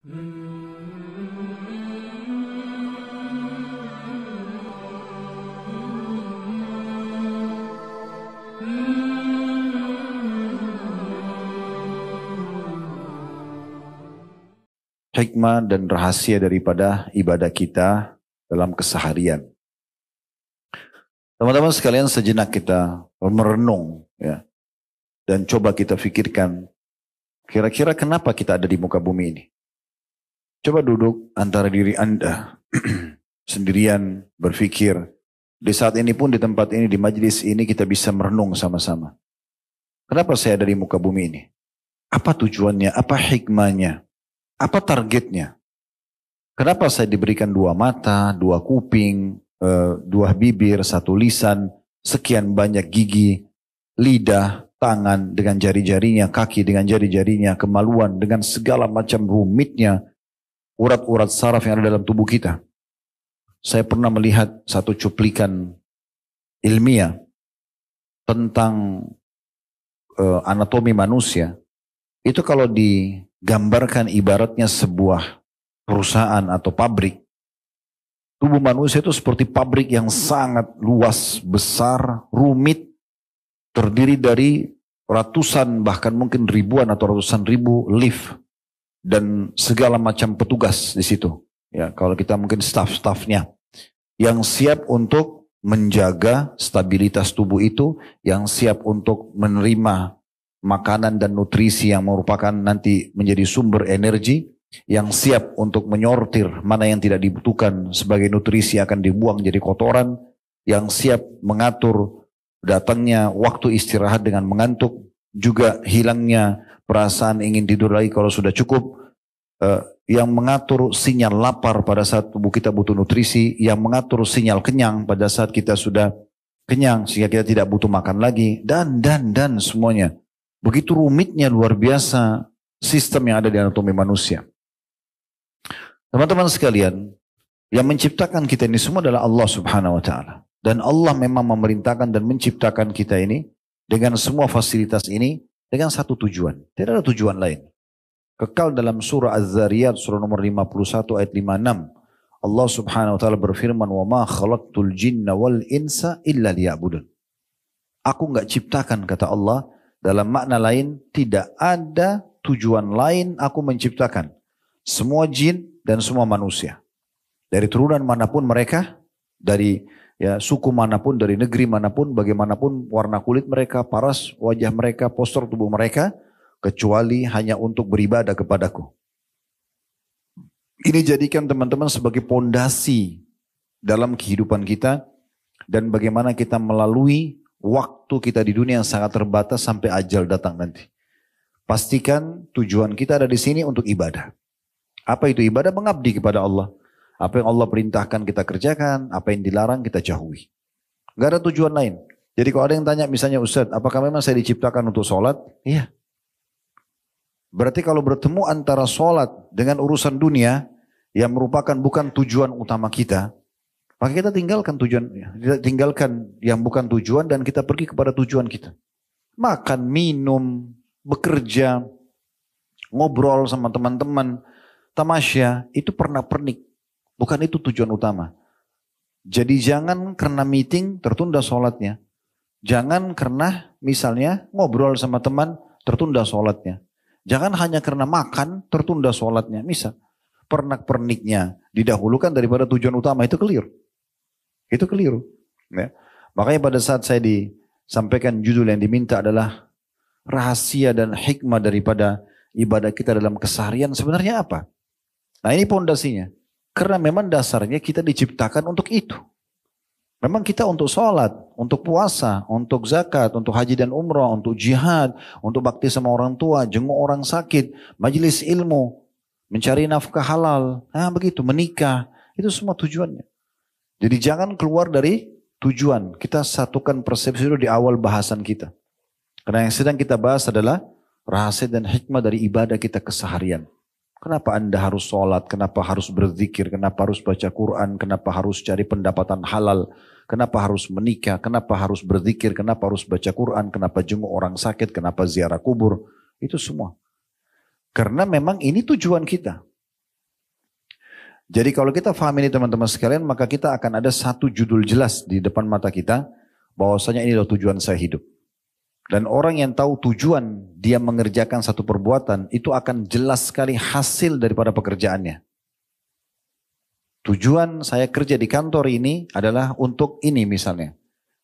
Hikmah dan rahasia daripada ibadah kita dalam keseharian. Teman-teman sekalian, sejenak kita merenung ya, dan coba kita pikirkan kira-kira kenapa kita ada di muka bumi ini. Coba duduk antara diri Anda sendirian berpikir. Di saat ini pun di tempat ini, di majelis ini kita bisa merenung sama-sama. Kenapa saya ada di muka bumi ini? Apa tujuannya? Apa hikmahnya? Apa targetnya? Kenapa saya diberikan dua mata, dua kuping, dua bibir, satu lisan, sekian banyak gigi, lidah, tangan dengan jari-jarinya, kaki dengan jari-jarinya, kemaluan dengan segala macam rumitnya, urat-urat saraf yang ada dalam tubuh kita. Saya pernah melihat satu cuplikan ilmiah tentang anatomi manusia. Itu kalau digambarkan ibaratnya sebuah perusahaan atau pabrik. Tubuh manusia itu seperti pabrik yang sangat luas, besar, rumit, terdiri dari ratusan bahkan mungkin ribuan atau ratusan ribu lift dan segala macam petugas di situ. Ya, kalau kita mungkin staf-stafnya yang siap untuk menjaga stabilitas tubuh itu, yang siap untuk menerima makanan dan nutrisi yang merupakan nanti menjadi sumber energi, yang siap untuk menyortir mana yang tidak dibutuhkan sebagai nutrisi akan dibuang jadi kotoran, yang siap mengatur datangnya waktu istirahat dengan mengantuk, juga hilangnya perasaan ingin tidur lagi kalau sudah cukup, yang mengatur sinyal lapar pada saat tubuh kita butuh nutrisi, yang mengatur sinyal kenyang pada saat kita sudah kenyang sehingga kita tidak butuh makan lagi, dan semuanya. Begitu rumitnya luar biasa sistem yang ada di anatomi manusia. Teman-teman sekalian, yang menciptakan kita ini semua adalah Allah Subhanahu wa Ta'ala. Dan Allah memang memerintahkan dan menciptakan kita ini dengan semua fasilitas ini dengan satu tujuan. Tidak ada tujuan lain. Kekal dalam surah Az-Zariyat surah nomor 51 ayat 56. Allah Subhanahu wa Ta'ala berfirman, "Wa ma khalaqtul jinna wal insa illa liya'budun." Aku enggak ciptakan, kata Allah. Dalam makna lain, tidak ada tujuan lain aku menciptakan semua jin dan semua manusia. Dari turunan manapun mereka, dari suku manapun, dari negeri manapun, bagaimanapun warna kulit mereka, paras wajah mereka, postur tubuh mereka, kecuali hanya untuk beribadah kepadaku. Ini jadikan teman-teman sebagai pondasi dalam kehidupan kita dan bagaimana kita melalui waktu kita di dunia yang sangat terbatas sampai ajal datang nanti. Pastikan tujuan kita ada di sini untuk ibadah. Apa itu ibadah? Mengabdi kepada Allah. Apa yang Allah perintahkan kita kerjakan, apa yang dilarang kita jauhi. Gak ada tujuan lain. Jadi kalau ada yang tanya misalnya, Ustaz, apakah memang saya diciptakan untuk sholat? Iya. Berarti kalau bertemu antara sholat dengan urusan dunia yang merupakan bukan tujuan utama kita, maka kita tinggalkan yang bukan tujuan dan kita pergi kepada tujuan kita. Makan, minum, bekerja, ngobrol sama teman-teman, tamasya, itu pernak-pernik. Bukan itu tujuan utama. Jadi jangan karena meeting tertunda sholatnya. Jangan karena misalnya ngobrol sama teman tertunda sholatnya. Jangan hanya karena makan tertunda sholatnya. Misal pernak-perniknya didahulukan daripada tujuan utama, itu keliru. Itu keliru. Ya. Makanya pada saat saya disampaikan judul yang diminta adalah rahasia dan hikmah daripada ibadah kita dalam keseharian sebenarnya apa? Nah ini pondasinya. Karena memang dasarnya kita diciptakan untuk itu. Memang kita untuk sholat, untuk puasa, untuk zakat, untuk haji dan umrah, untuk jihad, untuk bakti sama orang tua, jenguk orang sakit, majelis ilmu, mencari nafkah halal, begitu, menikah. Itu semua tujuannya. Jadi jangan keluar dari tujuan. Kita satukan persepsi itu di awal bahasan kita. Karena yang sedang kita bahas adalah rahasia dan hikmah dari ibadah kita keseharian. Kenapa Anda harus sholat, kenapa harus berzikir, kenapa harus baca Quran, kenapa harus cari pendapatan halal, kenapa harus menikah, kenapa harus berzikir, kenapa harus baca Quran, kenapa jenguk orang sakit, kenapa ziarah kubur. Itu semua. Karena memang ini tujuan kita. Jadi kalau kita paham ini teman-teman sekalian, maka kita akan ada satu judul jelas di depan mata kita, bahwasanya ini adalah tujuan saya hidup. Dan orang yang tahu tujuan dia mengerjakan satu perbuatan, itu akan jelas sekali hasil daripada pekerjaannya. Tujuan saya kerja di kantor ini adalah untuk ini misalnya.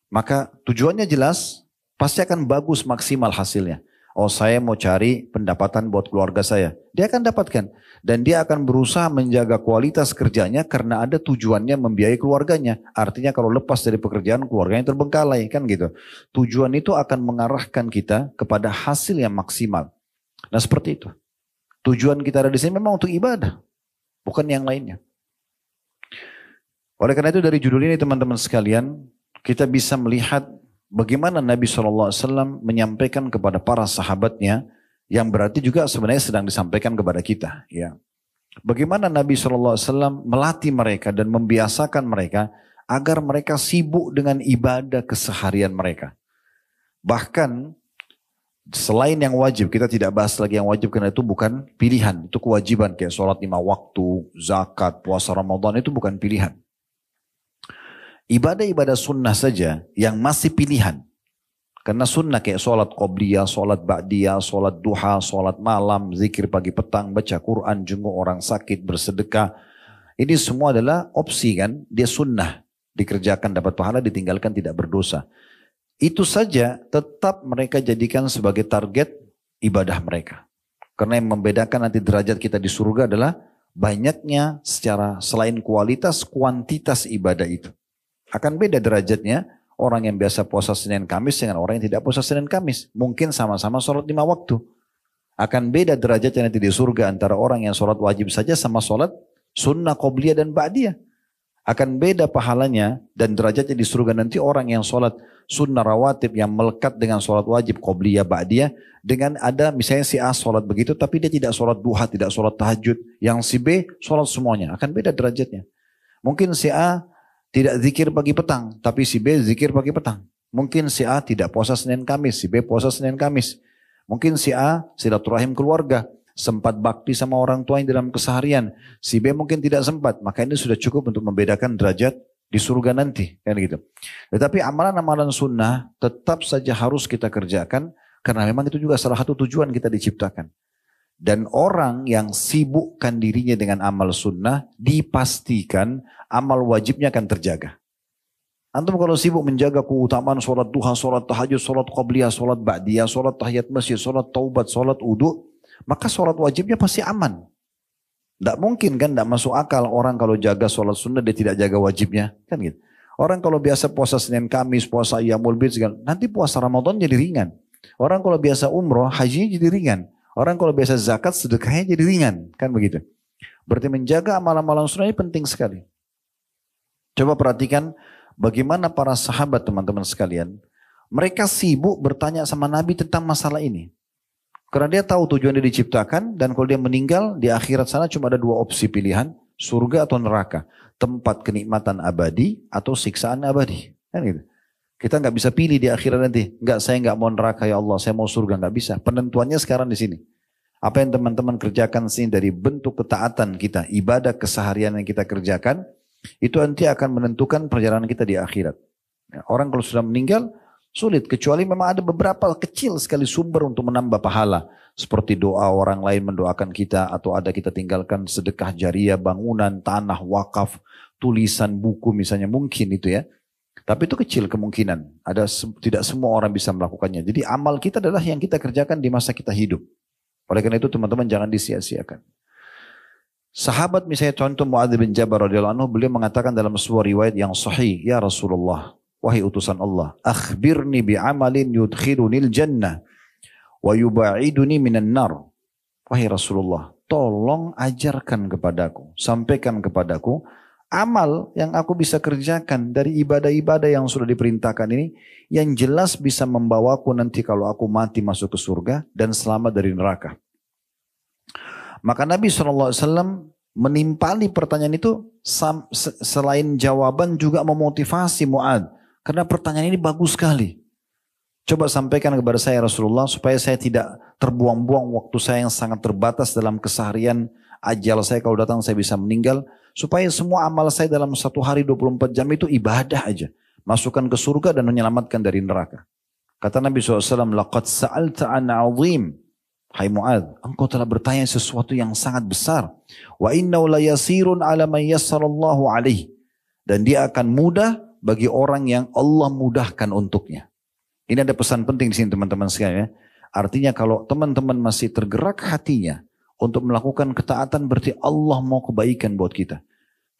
Maka tujuannya jelas, pasti akan bagus maksimal hasilnya. Oh, saya mau cari pendapatan buat keluarga saya. Dia akan dapatkan. Dan dia akan berusaha menjaga kualitas kerjanya karena ada tujuannya membiayai keluarganya. Artinya kalau lepas dari pekerjaan, keluarganya terbengkalai, kan gitu. Tujuan itu akan mengarahkan kita kepada hasil yang maksimal. Nah, seperti itu. Tujuan kita ada di sini memang untuk ibadah, bukan yang lainnya. Oleh karena itu dari judul ini teman-teman sekalian, kita bisa melihat bagaimana Nabi SAW menyampaikan kepada para sahabatnya, yang berarti juga sebenarnya sedang disampaikan kepada kita. Ya. Bagaimana Nabi SAW melatih mereka dan membiasakan mereka agar mereka sibuk dengan ibadah keseharian mereka. Bahkan selain yang wajib, kita tidak bahas lagi yang wajib karena itu bukan pilihan, itu kewajiban kayak sholat 5 waktu, zakat, puasa Ramadan itu bukan pilihan. Ibadah-ibadah sunnah saja yang masih pilihan. Karena sunnah kayak sholat qobliyah, sholat ba'diyah, sholat duha, sholat malam, zikir pagi petang, baca Quran, jenguk orang sakit, bersedekah. Ini semua adalah opsi kan, dia sunnah. Dikerjakan dapat pahala, ditinggalkan tidak berdosa. Itu saja tetap mereka jadikan sebagai target ibadah mereka. Karena yang membedakan nanti derajat kita di surga adalah banyaknya secara selain kualitas, kuantitas ibadah itu. Akan beda derajatnya orang yang biasa puasa Senin Kamis dengan orang yang tidak puasa Senin Kamis. Mungkin sama-sama sholat 5 waktu. Akan beda derajatnya nanti di surga antara orang yang sholat wajib saja sama sholat sunnah, qobliyah dan ba'diyah. Akan beda pahalanya dan derajatnya di surga nanti orang yang sholat sunnah rawatib yang melekat dengan sholat wajib, qobliyah, ba'diyah. Dengan ada misalnya si A sholat begitu tapi dia tidak sholat duha, tidak sholat tahajud. Yang si B sholat semuanya. Akan beda derajatnya. Mungkin si A tidak zikir pagi petang, tapi si B zikir pagi petang. Mungkin si A tidak puasa Senin Kamis, si B puasa Senin Kamis. Mungkin si A silaturahim keluarga, sempat bakti sama orang tua yang dalam keseharian. Si B mungkin tidak sempat, maka ini sudah cukup untuk membedakan derajat di surga nanti. Kan gitu. Tetapi amalan-amalan sunnah tetap saja harus kita kerjakan, karena memang itu juga salah satu tujuan kita diciptakan. Dan orang yang sibukkan dirinya dengan amal sunnah, dipastikan amal wajibnya akan terjaga. Antum kalau sibuk menjaga keutamaan sholat duha, sholat tahajud, sholat qobliyah, sholat ba'diyah, sholat tahiyat masjid, sholat taubat, sholat wudu, maka sholat wajibnya pasti aman. Tidak mungkin kan, tidak masuk akal orang kalau jaga sholat sunnah dia tidak jaga wajibnya. Kan gitu. Orang kalau biasa puasa Senin Kamis, puasa Ayyamul Bid, nanti puasa Ramadan jadi ringan. Orang kalau biasa umroh, hajinya jadi ringan. Orang kalau biasa zakat, sedekahnya jadi ringan. Kan begitu. Berarti menjaga amalan-amalan sunnah ini penting sekali. Coba perhatikan bagaimana para sahabat teman-teman sekalian. Mereka sibuk bertanya sama Nabi tentang masalah ini. Karena dia tahu tujuan dia diciptakan. Dan kalau dia meninggal di akhirat sana cuma ada 2 opsi pilihan. Surga atau neraka. Tempat kenikmatan abadi atau siksaan abadi. Kan gitu. Kita nggak bisa pilih di akhirat nanti. Enggak, saya nggak mau neraka ya Allah, saya mau surga, nggak bisa. Penentuannya sekarang di sini. Apa yang teman-teman kerjakan sini dari bentuk ketaatan kita, ibadah keseharian yang kita kerjakan, itu nanti akan menentukan perjalanan kita di akhirat. Orang kalau sudah meninggal, sulit. Kecuali memang ada beberapa kecil sekali sumber untuk menambah pahala. Seperti doa orang lain mendoakan kita, atau ada kita tinggalkan sedekah jariah, bangunan, tanah, wakaf, tulisan, buku misalnya, mungkin itu ya. Tapi itu kecil kemungkinan. Tidak semua orang bisa melakukannya. Jadi amal kita adalah yang kita kerjakan di masa kita hidup. Oleh karena itu teman-teman jangan disia-siakan. Sahabat misalnya contoh Mu'adz bin Jabal radhiyallahu anhu, beliau mengatakan dalam sebuah riwayat yang sahih, ya Rasulullah, wahai utusan Allah, akhbirni bi'amalin yudkhilunil jannah wa yuba'iduni minan nar. Wahai Rasulullah, tolong ajarkan kepadaku, sampaikan kepadaku amal yang aku bisa kerjakan dari ibadah-ibadah yang sudah diperintahkan ini, yang jelas bisa membawaku nanti kalau aku mati masuk ke surga dan selamat dari neraka. Maka Nabi SAW menimpali pertanyaan itu, selain jawaban juga memotivasi Mu'adz. Karena pertanyaan ini bagus sekali. Coba sampaikan kepada saya Rasulullah supaya saya tidak terbuang-buang waktu saya yang sangat terbatas dalam keseharian ajal saya kalau datang saya bisa meninggal. Supaya semua amal saya dalam satu hari 24 jam itu ibadah aja. Masukkan ke surga dan menyelamatkan dari neraka. Kata Nabi SAW, laqad sa'alta an 'azim. Hai Mu'adz, engkau telah bertanya sesuatu yang sangat besar. Wa innahu la yasirun 'ala man yassarallahu 'alaihi. Dan dia akan mudah bagi orang yang Allah mudahkan untuknya. Ini ada pesan penting di sini teman-teman sekalian ya. Artinya kalau teman-teman masih tergerak hatinya untuk melakukan ketaatan berarti Allah mau kebaikan buat kita.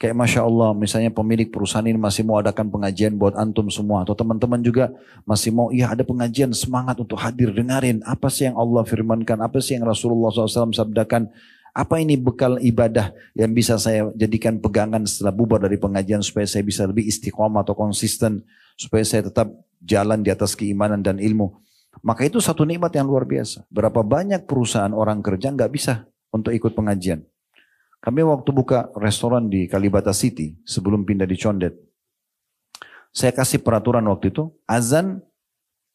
Kayak Masya Allah misalnya pemilik perusahaan ini masih mau adakan pengajian buat antum semua. Atau teman-teman juga masih mau iya ada pengajian semangat untuk hadir dengarin. Apa sih yang Allah firmankan, apa sih yang Rasulullah SAW sabdakan. Apa ini bekal ibadah yang bisa saya jadikan pegangan setelah bubar dari pengajian supaya saya bisa lebih istiqomah atau konsisten. Supaya saya tetap jalan di atas keimanan dan ilmu. Maka itu satu nikmat yang luar biasa. Berapa banyak perusahaan orang kerja nggak bisa untuk ikut pengajian. Kami waktu buka restoran di Kalibata City sebelum pindah di Condet. Saya kasih peraturan waktu itu. Azan,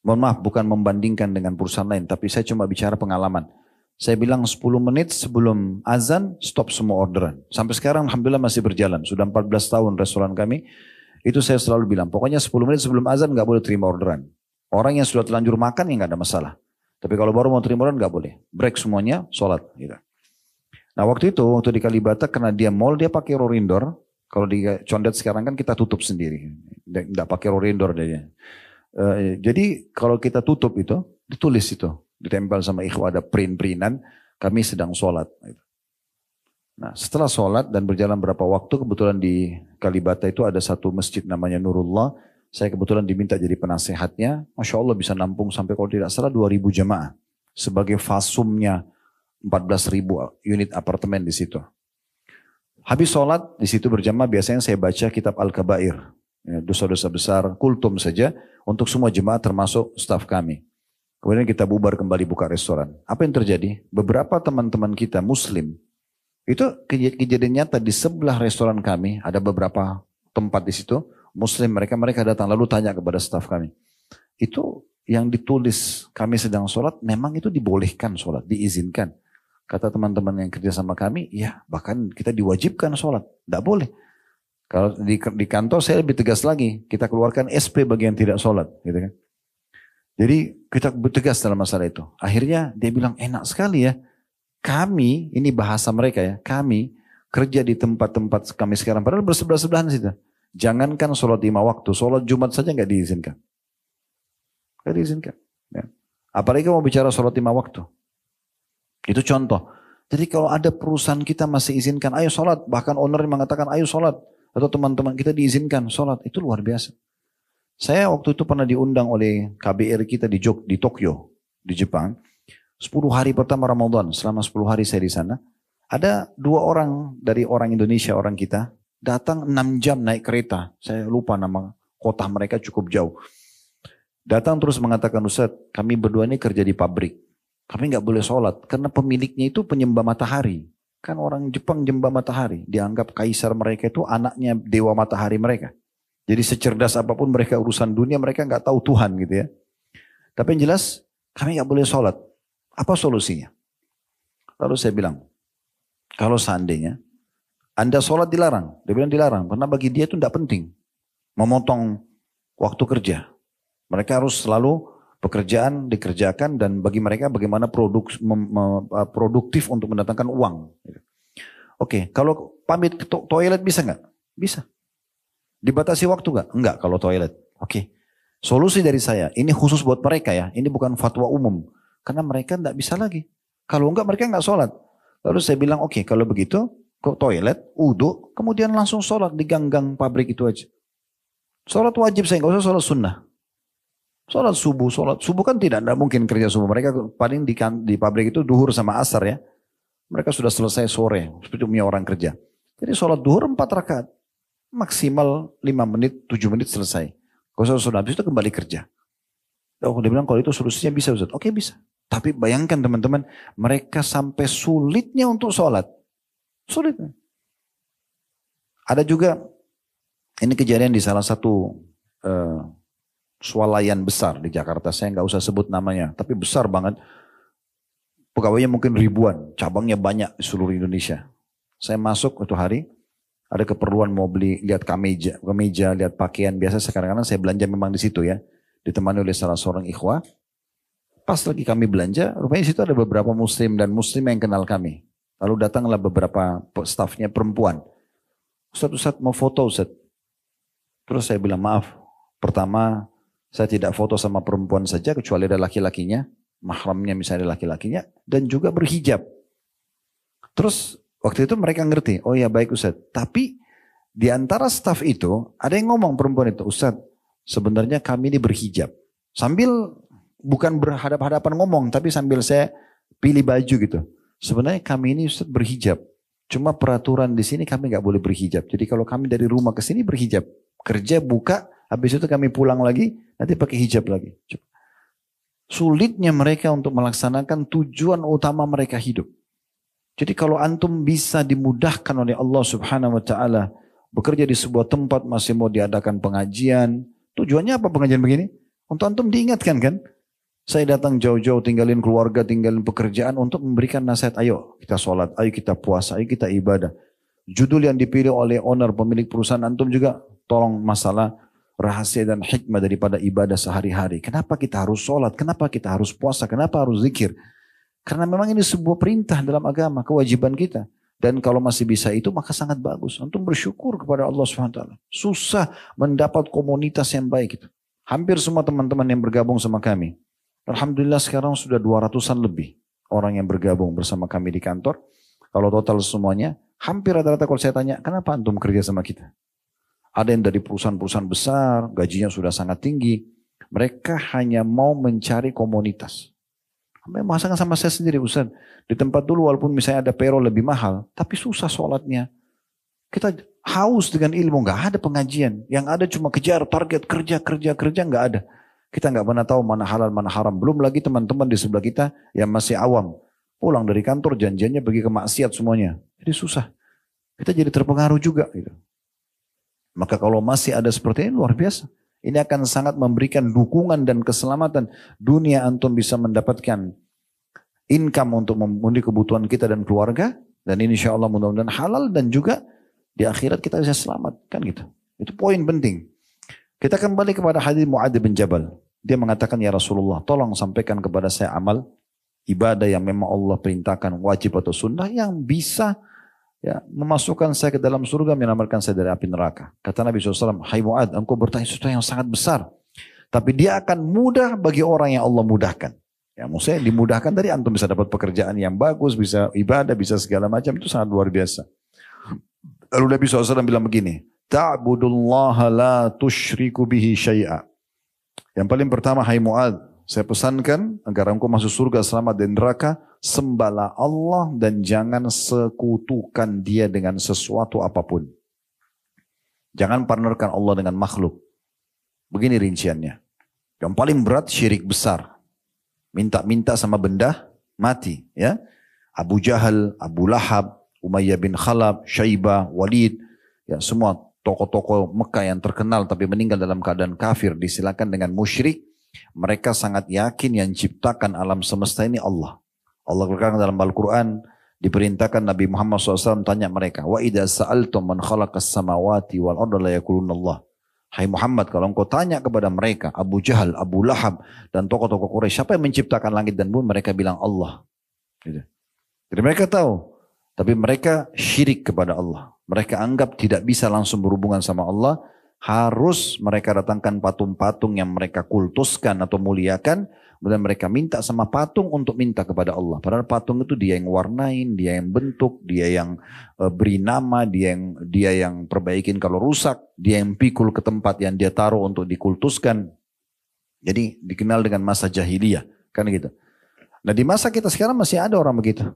mohon maaf bukan membandingkan dengan perusahaan lain. Tapi saya cuma bicara pengalaman. Saya bilang 10 menit sebelum azan stop semua orderan. Sampai sekarang alhamdulillah masih berjalan. Sudah 14 tahun restoran kami. Itu saya selalu bilang. Pokoknya 10 menit sebelum azan gak boleh terima orderan. Orang yang sudah terlanjur makan ya gak ada masalah. Tapi kalau baru mau terima orderan gak boleh. Break semuanya, sholat. Gitu. Nah waktu itu, waktu di Kalibata karena dia mall dia pakai rorindor. Kalau di Condet sekarang kan kita tutup sendiri. Gak pakai rorindor dia. Jadi kalau kita tutup itu, ditulis itu. Ditempel sama ikhwah ada print-printan, kami sedang sholat. Nah setelah sholat dan berjalan berapa waktu, kebetulan di Kalibata itu ada satu masjid namanya Nurullah, saya kebetulan diminta jadi penasehatnya, Masya Allah bisa nampung sampai kalau tidak salah 2.000 jemaah, sebagai fasumnya 14.000 unit apartemen di situ. Habis sholat di situ berjamaah biasanya saya baca kitab Al-Kabair, ya, dosa-dosa besar, kultum saja, untuk semua jemaah termasuk staf kami. Kemudian kita bubar kembali buka restoran. Apa yang terjadi? Beberapa teman-teman kita muslim, itu kejadian nyata di sebelah restoran kami, ada beberapa tempat di situ, muslim mereka datang lalu tanya kepada staf kami. Itu yang ditulis kami sedang sholat, memang itu dibolehkan sholat, diizinkan. Kata teman-teman yang kerja sama kami, ya bahkan kita diwajibkan sholat, tidak boleh. Kalau di kantor saya lebih tegas lagi, kita keluarkan SP bagi yang tidak sholat, gitu kan. Jadi kita bertegas dalam masalah itu. Akhirnya dia bilang enak sekali ya. Kami, ini bahasa mereka ya. Kami kerja di tempat-tempat kami sekarang. Padahal bersebelah-sebelahan situ. Jangankan sholat 5 waktu. Sholat Jumat saja nggak diizinkan. Nggak diizinkan. Ya. Apalagi mau bicara sholat 5 waktu. Itu contoh. Jadi kalau ada perusahaan kita masih izinkan. Ayo sholat. Bahkan owner mengatakan ayo sholat. Atau teman-teman kita diizinkan sholat. Itu luar biasa. Saya waktu itu pernah diundang oleh KBR kita di Tokyo, di Jepang. 10 hari pertama Ramadan, selama 10 hari saya di sana. Ada 2 orang dari orang Indonesia, orang kita, datang 6 jam naik kereta. Saya lupa nama kota mereka cukup jauh. Datang terus mengatakan, Ustaz, kami berdua ini kerja di pabrik. Kami nggak boleh sholat, karena pemiliknya itu penyembah matahari. Kan orang Jepang nyembah matahari. Dianggap kaisar mereka itu anaknya dewa matahari mereka. Jadi secerdas apapun mereka urusan dunia, mereka nggak tahu Tuhan gitu ya. Tapi yang jelas, kami nggak boleh sholat. Apa solusinya? Lalu saya bilang, kalau seandainya Anda sholat dilarang. Dia bilang dilarang, karena bagi dia itu tidak penting. Memotong waktu kerja. Mereka harus selalu pekerjaan dikerjakan dan bagi mereka bagaimana produktif untuk mendatangkan uang. Oke, kalau pamit ke toilet bisa nggak? Bisa. Dibatasi waktu nggak? Enggak kalau toilet. Oke. Solusi dari saya, ini khusus buat mereka ya. Ini bukan fatwa umum. Karena mereka enggak bisa lagi. Kalau enggak mereka enggak sholat. Lalu saya bilang oke, kalau begitu ke toilet, wudu, kemudian langsung sholat di gang-gang pabrik itu aja. Sholat wajib saya, enggak usah sholat sunnah. Sholat subuh kan tidak mungkin kerja subuh. Mereka paling di pabrik itu duhur sama asar ya. Mereka sudah selesai sore, seperti punya orang kerja. Jadi sholat duhur 4 rakaat. Maksimal 5 menit, 7 menit selesai. Kalau sudah habis itu kembali kerja. Oh, dia bilang kalau itu solusinya bisa Ustaz. Oke bisa. Tapi bayangkan teman-teman, mereka sampai sulitnya untuk sholat. Sulit. Ada juga, ini kejadian di salah satu swalayan besar di Jakarta. Saya nggak usah sebut namanya, tapi besar banget. Pegawainya mungkin ribuan, cabangnya banyak di seluruh Indonesia. Saya masuk itu hari, ada keperluan mau beli, lihat kemeja, lihat pakaian. Biasa sekarang saya belanja memang di situ ya. Ditemani oleh salah seorang ikhwah. Pas lagi kami belanja, rupanya di situ ada beberapa muslim dan muslim yang kenal kami. Lalu datanglah beberapa stafnya perempuan. Ustaz mau foto Ustaz. Terus saya bilang maaf. Pertama, saya tidak foto sama perempuan saja kecuali ada laki-lakinya. Mahramnya misalnya ada laki-lakinya. Dan juga berhijab. Terus waktu itu mereka ngerti, oh ya baik Ustaz. Tapi di antara staf itu ada yang ngomong perempuan itu, Ustaz sebenarnya kami ini berhijab. Sambil bukan berhadap-hadapan ngomong, tapi sambil saya pilih baju gitu. Sebenarnya kami ini Ustaz berhijab. Cuma peraturan di sini kami nggak boleh berhijab. Jadi kalau kami dari rumah ke sini berhijab. Kerja buka, habis itu kami pulang lagi, nanti pakai hijab lagi. Sulitnya mereka untuk melaksanakan tujuan utama mereka hidup. Jadi kalau antum bisa dimudahkan oleh Allah Subhanahu wa taala bekerja di sebuah tempat masih mau diadakan pengajian, tujuannya apa pengajian begini? Untuk antum diingatkan kan? Saya datang jauh-jauh tinggalin keluarga, tinggalin pekerjaan untuk memberikan nasihat, ayo kita sholat, ayo kita puasa, ayo kita ibadah. Judul yang dipilih oleh owner pemilik perusahaan antum juga tolong masalah rahasia dan hikmah daripada ibadah sehari-hari. Kenapa kita harus sholat? Kenapa kita harus puasa? Kenapa harus zikir? Karena memang ini sebuah perintah dalam agama, kewajiban kita. Dan kalau masih bisa itu maka sangat bagus. Antum bersyukur kepada Allah SWT. Susah mendapat komunitas yang baik itu. Hampir semua teman-teman yang bergabung sama kami. Alhamdulillah sekarang sudah 200-an lebih orang yang bergabung bersama kami di kantor. Kalau total semuanya, hampir rata-rata kalau saya tanya, kenapa antum kerja sama kita? Ada yang dari perusahaan-perusahaan besar, gajinya sudah sangat tinggi. Mereka hanya mau mencari komunitas. Masakan sama saya sendiri Ustaz. Di tempat dulu walaupun misalnya ada pero lebih mahal. Tapi susah sholatnya. Kita haus dengan ilmu. Gak ada pengajian. Yang ada cuma kejar target kerja. Gak ada. Kita gak pernah tahu mana halal mana haram. Belum lagi teman-teman di sebelah kita yang masih awam. Pulang dari kantor janjiannya pergi ke maksiat semuanya. Jadi susah. Kita jadi terpengaruh juga. Gitu. Maka kalau masih ada seperti ini luar biasa. Ini akan sangat memberikan dukungan dan keselamatan. Dunia antum bisa mendapatkan income untuk memenuhi kebutuhan kita dan keluarga. Dan ini insya Allah mudah-mudahan halal dan juga di akhirat kita bisa selamat. Kan gitu. Itu poin penting. Kita kembali kepada hadis Mu'adz bin Jabal. Dia mengatakan, ya Rasulullah tolong sampaikan kepada saya amal ibadah yang memang Allah perintahkan wajib atau sunnah yang bisa ya, memasukkan saya ke dalam surga, menyelamatkan saya dari api neraka. Kata Nabi SAW, hai Mu'adz, engkau bertanya sesuatu yang sangat besar. Tapi dia akan mudah bagi orang yang Allah mudahkan. Ya, maksudnya dimudahkan tadi antum bisa dapat pekerjaan yang bagus, bisa ibadah, bisa segala macam. Itu sangat luar biasa. Lalu Nabi SAW bilang begini, ta'budullaha la tusyriku bihi syai'a. Yang paling pertama, hai Mu'adz, saya pesankan agar engkau masuk surga selamat dari neraka, sembahlah Allah dan jangan sekutukan dia dengan sesuatu apapun. Jangan partnerkan Allah dengan makhluk. Begini rinciannya. Yang paling berat syirik besar. Minta-minta sama benda mati. Ya. Abu Jahal, Abu Lahab, Umayyah bin Khalaf, Syaibah, Walid. Ya, semua tokoh-tokoh Mekah yang terkenal tapi meninggal dalam keadaan kafir disilakan dengan musyrik. Mereka sangat yakin yang ciptakan alam semesta ini Allah. Allah berkata dalam Al-Quran, diperintahkan Nabi Muhammad SAW tanya mereka, wa idza sa'altum man khalaqas samawati wal arda la yaquluna Allah. Hai Muhammad, kalau engkau tanya kepada mereka, Abu Jahal, Abu Lahab, dan tokoh-tokoh Quraisy, siapa yang menciptakan langit dan bumi? Mereka bilang Allah. Gitu. Jadi mereka tahu, tapi mereka syirik kepada Allah. Mereka anggap tidak bisa langsung berhubungan sama Allah. Harus mereka datangkan patung-patung yang mereka kultuskan atau muliakan. Kemudian mereka minta sama patung untuk minta kepada Allah. Padahal patung itu dia yang warnain, dia yang bentuk, dia yang beri nama, dia yang perbaikin kalau rusak, dia yang pikul ke tempat yang dia taruh untuk dikultuskan. Jadi dikenal dengan masa jahiliyah, kan gitu. Nah di masa kita sekarang masih ada orang begitu.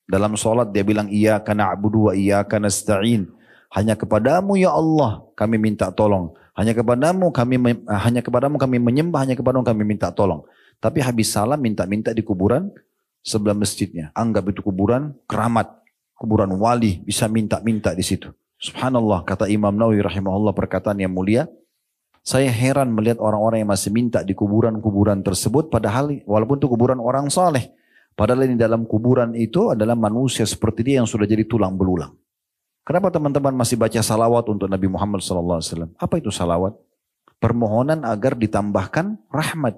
Dalam sholat dia bilang iyyaka na'budu wa iyyaka nasta'in. Hanya kepadamu ya Allah kami minta tolong. Hanya kepadamu kami menyembah, hanya kepadamu kami minta tolong. Tapi habis salam minta-minta di kuburan sebelah masjidnya. Anggap itu kuburan keramat, kuburan wali, bisa minta-minta di situ. Subhanallah, kata Imam Nawawi rahimahullah perkataan yang mulia. Saya heran melihat orang-orang yang masih minta di kuburan-kuburan tersebut padahal walaupun itu kuburan orang saleh. Padahal ini dalam kuburan itu adalah manusia seperti dia yang sudah jadi tulang belulang. Kenapa teman-teman masih baca salawat untuk Nabi Muhammad SAW? Apa itu salawat? Permohonan agar ditambahkan rahmat.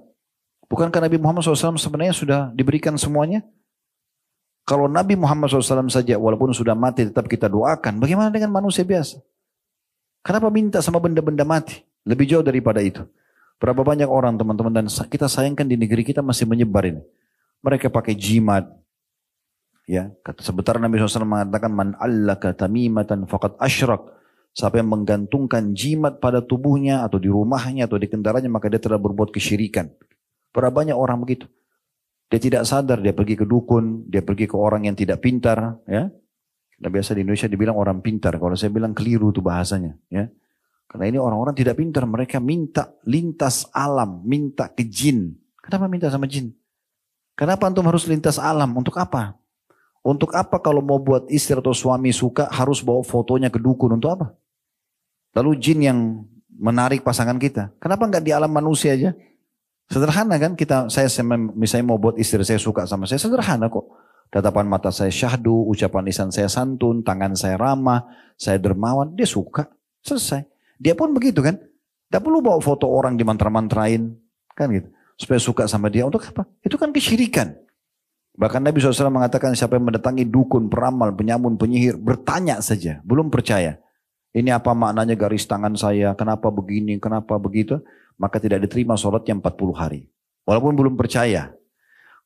Bukankah Nabi Muhammad SAW sebenarnya sudah diberikan semuanya? Kalau Nabi Muhammad SAW saja walaupun sudah mati tetap kita doakan, bagaimana dengan manusia biasa? Kenapa minta sama benda-benda mati? Lebih jauh daripada itu. Berapa banyak orang teman-teman dan kita sayangkan di negeri kita masih menyebar ini. Mereka pakai jimat. Ya, sebentar Nabi SAW mengatakan man allaka tamimatan faqad asyrak. Siapa yang menggantungkan jimat pada tubuhnya atau di rumahnya atau di kendaraannya maka dia telah berbuat kesyirikan. Berapa banyak orang begitu. Dia tidak sadar, dia pergi ke dukun, dia pergi ke orang yang tidak pintar, ya. Nah, biasa di Indonesia dibilang orang pintar, kalau saya bilang keliru tuh bahasanya, ya. Karena ini orang-orang tidak pintar, mereka minta lintas alam, minta ke jin. Kenapa minta sama jin? Kenapa antum harus lintas alam? Untuk apa? Untuk apa kalau mau buat istri atau suami suka harus bawa fotonya ke dukun? Untuk apa? Lalu jin yang menarik pasangan kita. Kenapa enggak di alam manusia aja? Sederhana kan saya misalnya mau buat istri saya suka sama saya, sederhana kok. Tatapan mata saya syahdu, ucapan lisan saya santun, tangan saya ramah, saya dermawan, dia suka. Selesai. Dia pun begitu kan. Tidak perlu bawa foto orang dimantra-mantrain. Kan gitu. Supaya suka sama dia. Untuk apa? Itu kan kesyirikan. Bahkan Nabi SAW mengatakan siapa yang mendatangi dukun, peramal, penyamun, penyihir, bertanya saja. Belum percaya. Ini apa maknanya garis tangan saya, kenapa begini, kenapa begitu. Maka tidak diterima sholatnya 40 hari. Walaupun belum percaya.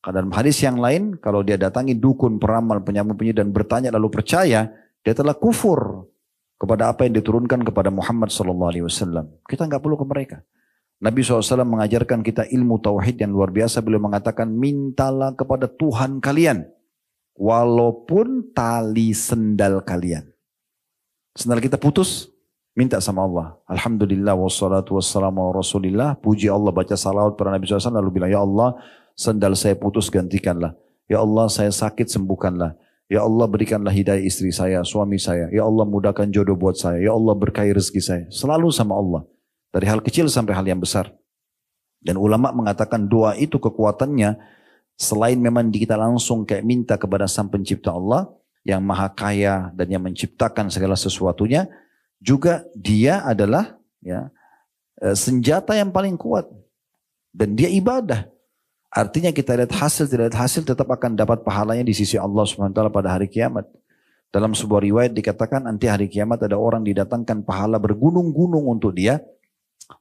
Dalam hadis yang lain, kalau dia datangi dukun, peramal, penyamun, penyihir dan bertanya lalu percaya, dia telah kufur kepada apa yang diturunkan kepada Muhammad SAW. Kita nggak perlu ke mereka. Nabi SAW mengajarkan kita ilmu tauhid yang luar biasa. Beliau mengatakan, mintalah kepada Tuhan kalian. Walaupun tali sendal kalian. Sendal kita putus, minta sama Allah. Alhamdulillah wassalatu wassalamu ala rasulillah. Puji Allah, baca salawat pada Nabi SAW. Lalu bilang, ya Allah sendal saya putus gantikanlah. Ya Allah saya sakit sembuhkanlah. Ya Allah berikanlah hidayah istri saya, suami saya. Ya Allah mudahkan jodoh buat saya. Ya Allah berkahi rezeki saya. Selalu sama Allah. Dari hal kecil sampai hal yang besar. Dan ulama mengatakan doa itu kekuatannya. Selain memang kita langsung kayak minta kepada sang pencipta Allah. Yang maha kaya dan yang menciptakan segala sesuatunya. Juga dia adalah ya, senjata yang paling kuat. Dan dia ibadah. Artinya kita lihat hasil, tidak lihat hasil tetap akan dapat pahalanya di sisi Allah SWT pada hari kiamat. Dalam sebuah riwayat dikatakan nanti hari kiamat ada orang didatangkan pahala bergunung-gunung untuk dia.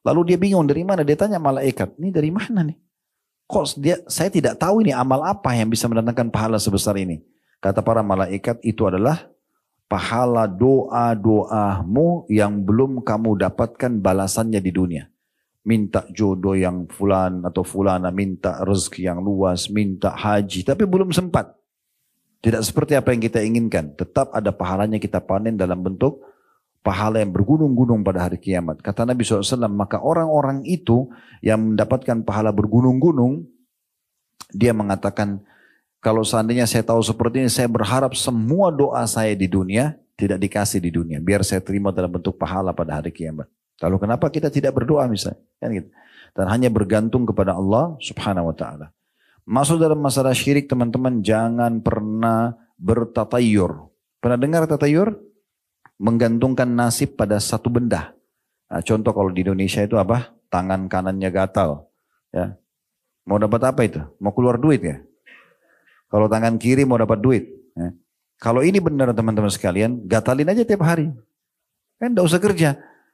Lalu dia bingung dari mana? Dia tanya malaikat, ini dari mana nih? Kok saya tidak tahu ini amal apa yang bisa mendatangkan pahala sebesar ini. Kata para malaikat itu adalah pahala doa-doamu yang belum kamu dapatkan balasannya di dunia. Minta jodoh yang fulan atau fulana, minta rezeki yang luas, minta haji, tapi belum sempat. Tidak seperti apa yang kita inginkan. Tetap ada pahalanya kita panen dalam bentuk pahala yang bergunung-gunung pada hari kiamat. Kata Nabi SAW, maka orang-orang itu yang mendapatkan pahala bergunung-gunung, dia mengatakan, kalau seandainya saya tahu seperti ini, saya berharap semua doa saya di dunia tidak dikasih di dunia. Biar saya terima dalam bentuk pahala pada hari kiamat. Lalu kenapa kita tidak berdoa misalnya? Kan gitu. Dan hanya bergantung kepada Allah subhanahu wa ta'ala. Masuk dalam masalah syirik teman-teman, jangan pernah bertatayur. Pernah dengar tatayur? Menggantungkan nasib pada satu benda. Nah, contoh kalau di Indonesia itu apa? Tangan kanannya gatal. Ya. Mau dapat apa itu? Mau keluar duit ya? Kalau tangan kiri mau dapat duit. Ya. Kalau ini benar teman-teman sekalian, gatalin aja tiap hari. Kan tidak usah kerja.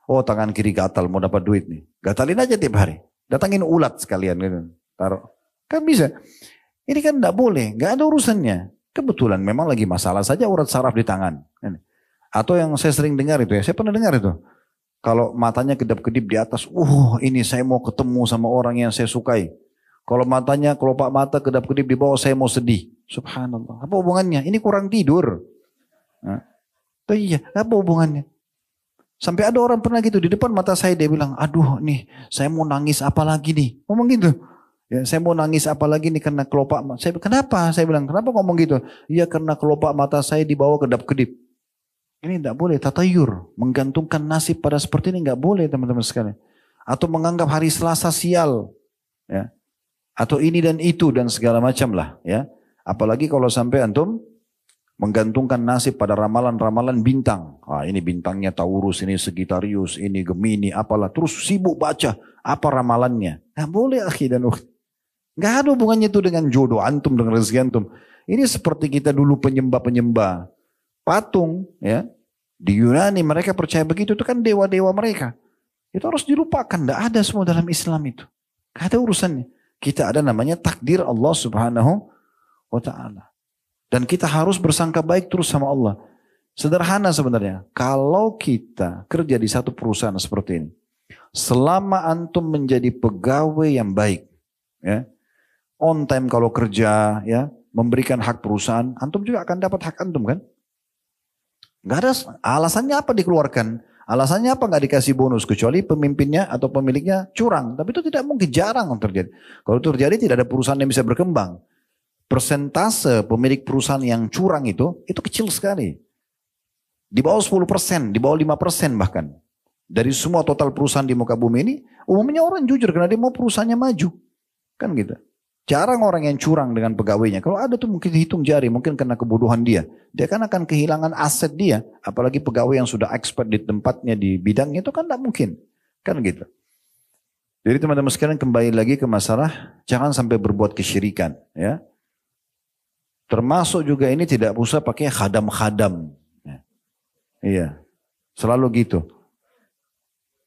Oh tangan kiri gatal mau dapat duit nih. Gatalin aja tiap hari. Datangin ulat sekalian gitu. Taruh. Kan bisa. Ini kan tidak boleh. Gak ada urusannya. Kebetulan memang lagi masalah saja urat saraf di tangan. Atau yang saya sering dengar itu ya. Saya pernah dengar itu. Kalau matanya kedap-kedip di atas. Ini saya mau ketemu sama orang yang saya sukai. Kalau matanya, kelopak mata kedap-kedip di bawah saya mau sedih. Subhanallah. Apa hubungannya? Ini kurang tidur. Iya. Apa hubungannya? Sampai ada orang pernah gitu di depan mata saya dia bilang, aduh nih saya mau nangis apa lagi nih. Ngomong gitu. Ya, saya mau nangis apa lagi nih karena kelopak mata. Saya kenapa? Saya bilang, kenapa ngomong gitu? Iya karena kelopak mata saya dibawa kedap-kedip. Ini tidak boleh tatayur. Menggantungkan nasib pada seperti ini tidak boleh teman-teman sekalian. Atau menganggap hari Selasa sial. Ya. Atau ini dan itu dan segala macam lah. Ya. Apalagi kalau sampai antum menggantungkan nasib pada ramalan-ramalan bintang. Ini bintangnya Taurus, ini Sagittarius, ini Gemini, apalah. Terus sibuk baca apa ramalannya. Nggak boleh akhi dan ukhti. Nggak ada hubungannya itu dengan jodoh antum, dengan rezeki antum. Ini seperti kita dulu penyembah-penyembah patung. Ya. Di Yunani mereka percaya begitu, itu kan dewa-dewa mereka. Itu harus dilupakan. Nggak ada semua dalam Islam itu. Nggak ada urusannya. Kita ada namanya takdir Allah subhanahu wa ta'ala. Dan kita harus bersangka baik terus sama Allah. Sederhana sebenarnya. Kalau kita kerja di satu perusahaan seperti ini. Selama antum menjadi pegawai yang baik. Ya, on time kalau kerja. Ya, memberikan hak perusahaan. Antum juga akan dapat hak antum kan. Gak ada alasannya apa dikeluarkan. Alasannya apa gak dikasih bonus. Kecuali pemimpinnya atau pemiliknya curang. Tapi itu tidak mungkin, jarang terjadi. Kalau terjadi tidak ada perusahaan yang bisa berkembang. Persentase pemilik perusahaan yang curang itu kecil sekali. Di bawah 10%, di bawah 5% bahkan. Dari semua total perusahaan di muka bumi ini, umumnya orang jujur karena dia mau perusahaannya maju. Kan gitu. Jarang orang yang curang dengan pegawainya. Kalau ada tuh mungkin dihitung jari, mungkin karena kebodohan dia. Dia kan akan kehilangan aset dia. Apalagi pegawai yang sudah expert di tempatnya, di bidangnya itu kan tidak mungkin. Kan gitu. Jadi teman-teman sekalian kembali lagi ke masalah, jangan sampai berbuat kesyirikan. Ya. Termasuk juga ini tidak usah pakai khadam-khadam. Iya, selalu gitu.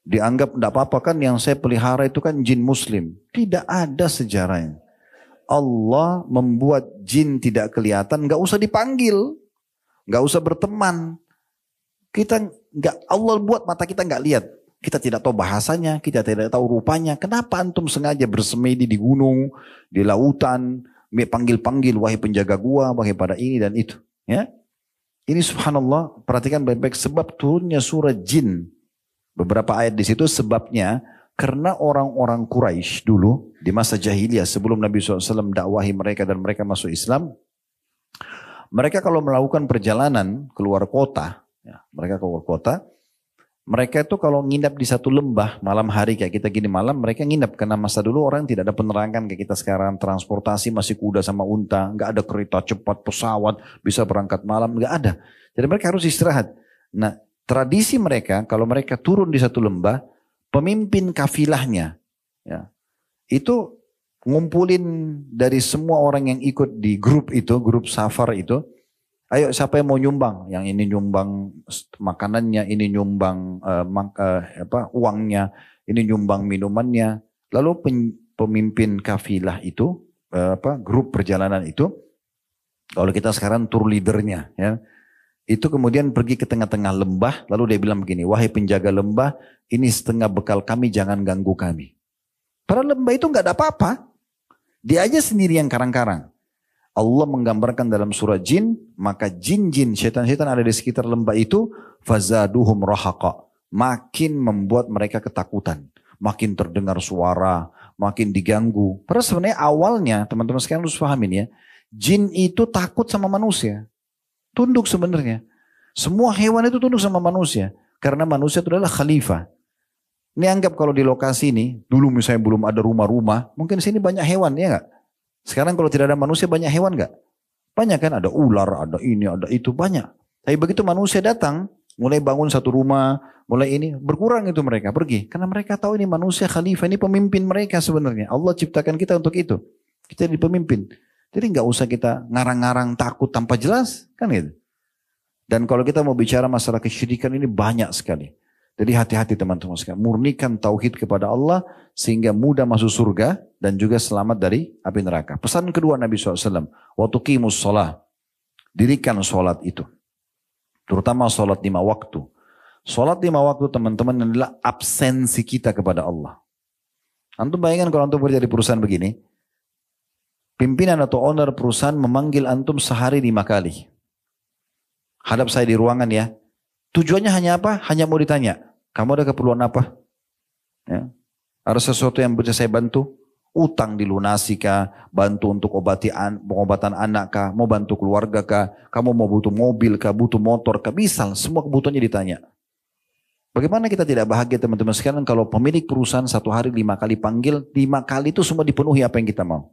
Dianggap tidak apa-apa kan yang saya pelihara itu kan jin muslim. Tidak ada sejarahnya. Allah membuat jin tidak kelihatan, nggak usah dipanggil, nggak usah berteman. Kita nggak, Allah buat mata kita nggak lihat. Kita tidak tahu bahasanya, kita tidak tahu rupanya. Kenapa antum sengaja bersemedi di gunung, di lautan? Panggil-panggil, wahai penjaga gua, wahai pada ini dan itu. Ya, ini subhanallah, perhatikan baik-baik sebab turunnya surah jin. Beberapa ayat di situ sebabnya karena orang-orang Quraisy dulu di masa jahiliyah sebelum Nabi SAW dakwahi mereka dan mereka masuk Islam. Mereka kalau melakukan perjalanan keluar kota, ya, mereka itu kalau nginap di satu lembah malam hari kayak kita gini malam, mereka nginap karena masa dulu orang tidak ada penerangan kayak kita sekarang, transportasi masih kuda sama unta, nggak ada kereta cepat, pesawat bisa berangkat malam, nggak ada. Jadi mereka harus istirahat. Nah, tradisi mereka kalau mereka turun di satu lembah, pemimpin kafilahnya, ya, itu ngumpulin dari semua orang yang ikut di grup itu, grup safar itu. Ayo siapa yang mau nyumbang? Yang ini nyumbang makanannya, ini nyumbang uangnya, ini nyumbang minumannya. Lalu pemimpin kafilah itu, grup perjalanan itu, kalau kita sekarang tour leadernya, ya, itu kemudian pergi ke tengah-tengah lembah, lalu dia bilang begini, wahai penjaga lembah, ini setengah bekal kami, jangan ganggu kami. Padahal lembah itu nggak ada apa-apa, dia aja sendiri yang karang-karang. Allah menggambarkan dalam surah jin, maka jin-jin, syaitan-syaitan ada di sekitar lembah itu, fazaduhum rahaqa, makin membuat mereka ketakutan, makin terdengar suara, makin diganggu. Padahal sebenarnya awalnya, teman-teman sekalian harus pahamin ya, jin itu takut sama manusia, tunduk sebenarnya. Semua hewan itu tunduk sama manusia, karena manusia itu adalah khalifah. Ini anggap kalau di lokasi ini, dulu misalnya belum ada rumah-rumah, mungkin di sini banyak hewan, ya nggak? Sekarang kalau tidak ada manusia banyak hewan gak? Banyak kan, ada ular, ada ini, ada itu, banyak. Tapi begitu manusia datang, mulai bangun satu rumah, mulai ini, berkurang itu mereka, pergi. Karena mereka tahu ini manusia khalifah, ini pemimpin mereka sebenarnya. Allah ciptakan kita untuk itu. Kita jadi pemimpin. Jadi gak usah kita ngarang-ngarang takut tanpa jelas, kan gitu. Dan kalau kita mau bicara masalah kesyirikan ini banyak sekali. Jadi hati-hati teman-teman sekalian, murnikan tauhid kepada Allah sehingga mudah masuk surga dan juga selamat dari api neraka. Pesan kedua Nabi SAW, wa tuqimus shalah, dirikan sholat itu. Terutama sholat 5 waktu. Sholat 5 waktu teman-teman adalah absensi kita kepada Allah. Antum bayangkan kalau antum kerja di perusahaan begini, pimpinan atau owner perusahaan memanggil antum sehari 5 kali. Hadap saya di ruangan ya. Tujuannya hanya apa? Hanya mau ditanya, kamu ada keperluan apa? Ya. Ada sesuatu yang bisa saya bantu? Utang dilunasi kah? Bantu untuk pengobatan anak kah? Mau bantu keluarga kah? Kamu mau butuh mobil kah? Butuh motor kah? Bisa, semua kebutuhannya ditanya. Bagaimana kita tidak bahagia teman-teman sekalian kalau pemilik perusahaan satu hari 5 kali panggil, 5 kali itu semua dipenuhi apa yang kita mau.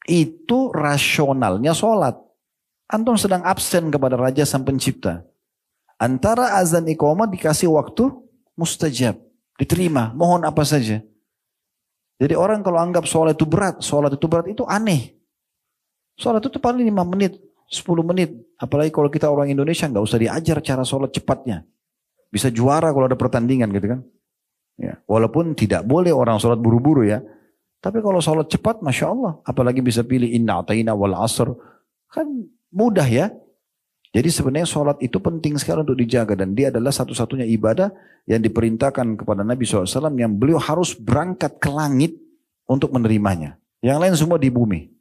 Itu rasionalnya sholat. Antum sedang absen kepada Raja Sang Pencipta. Antara azan iqamah dikasih waktu mustajab. Diterima, mohon apa saja. Jadi orang kalau anggap sholat itu berat itu aneh. Sholat itu paling 5 menit, 10 menit. Apalagi kalau kita orang Indonesia nggak usah diajar cara sholat cepatnya. Bisa juara kalau ada pertandingan gitu kan. Ya, walaupun tidak boleh orang sholat buru-buru ya. Tapi kalau sholat cepat, Masya Allah. Apalagi bisa pilih inna ata'ina wal asr. Kan mudah ya. Jadi sebenarnya sholat itu penting sekali untuk dijaga. Dan dia adalah satu-satunya ibadah yang diperintahkan kepada Nabi SAW. Yang beliau harus berangkat ke langit untuk menerimanya. Yang lain semua di bumi.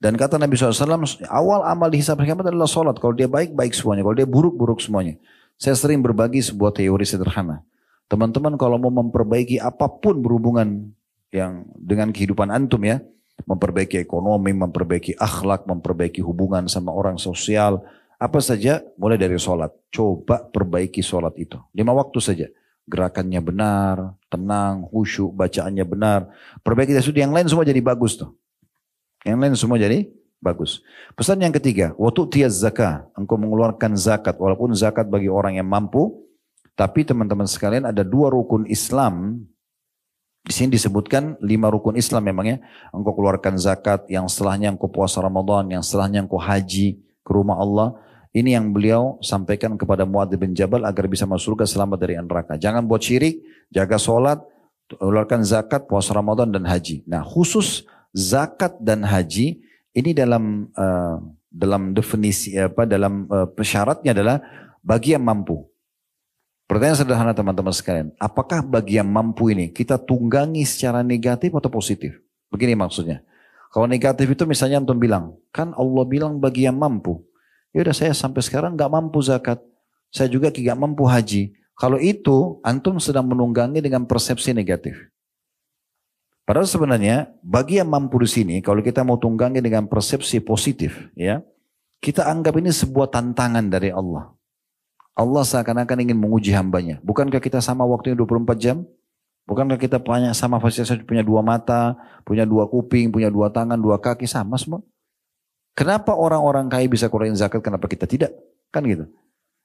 Dan kata Nabi SAW, awal amal dihisab kiamat adalah sholat. Kalau dia baik, baik semuanya. Kalau dia buruk, buruk semuanya. Saya sering berbagi sebuah teori sederhana. Teman-teman kalau mau memperbaiki apapun berhubungan yang dengan kehidupan antum ya. Memperbaiki ekonomi, memperbaiki akhlak, memperbaiki hubungan sama orang sosial. Apa saja mulai dari sholat. Coba perbaiki sholat itu. 5 waktu saja. Gerakannya benar, tenang, khusyuk, bacaannya benar. Perbaiki dari yang lain semua jadi bagus tuh. Yang lain semua jadi bagus. Pesan yang ketiga, waktu tiaz zakah, engkau mengeluarkan zakat, walaupun zakat bagi orang yang mampu, tapi teman-teman sekalian ada 2 rukun Islam. Di sini disebutkan 5 rukun Islam memangnya. Engkau keluarkan zakat, yang setelahnya engkau puasa Ramadan, yang setelahnya engkau haji ke rumah Allah. Ini yang beliau sampaikan kepada Muadz bin Jabal agar bisa masuk surga selamat dari neraka. Jangan buat syirik, jaga sholat, keluarkan zakat, puasa Ramadan dan haji. Nah khusus zakat dan haji ini dalam definisi dalam syaratnya adalah bagi yang mampu. Pertanyaan sederhana teman-teman sekalian, apakah bagi yang mampu ini kita tunggangi secara negatif atau positif? Begini maksudnya. Kalau negatif itu misalnya antum bilang, kan Allah bilang bagi yang mampu. Ya udah saya sampai sekarang nggak mampu zakat, saya juga tidak mampu haji. Kalau itu antum sedang menunggangi dengan persepsi negatif. Padahal sebenarnya bagi yang mampu di sini, kalau kita mau tunggangi dengan persepsi positif, ya, kita anggap ini sebuah tantangan dari Allah. Allah seakan-akan ingin menguji hambanya. Bukankah kita sama waktunya 24 jam? Bukankah kita sama fasilitas punya 2 mata, punya 2 kuping, punya 2 tangan, 2 kaki, sama semua? Kenapa orang-orang kaya bisa keluarin zakat, kenapa kita tidak? Kan gitu.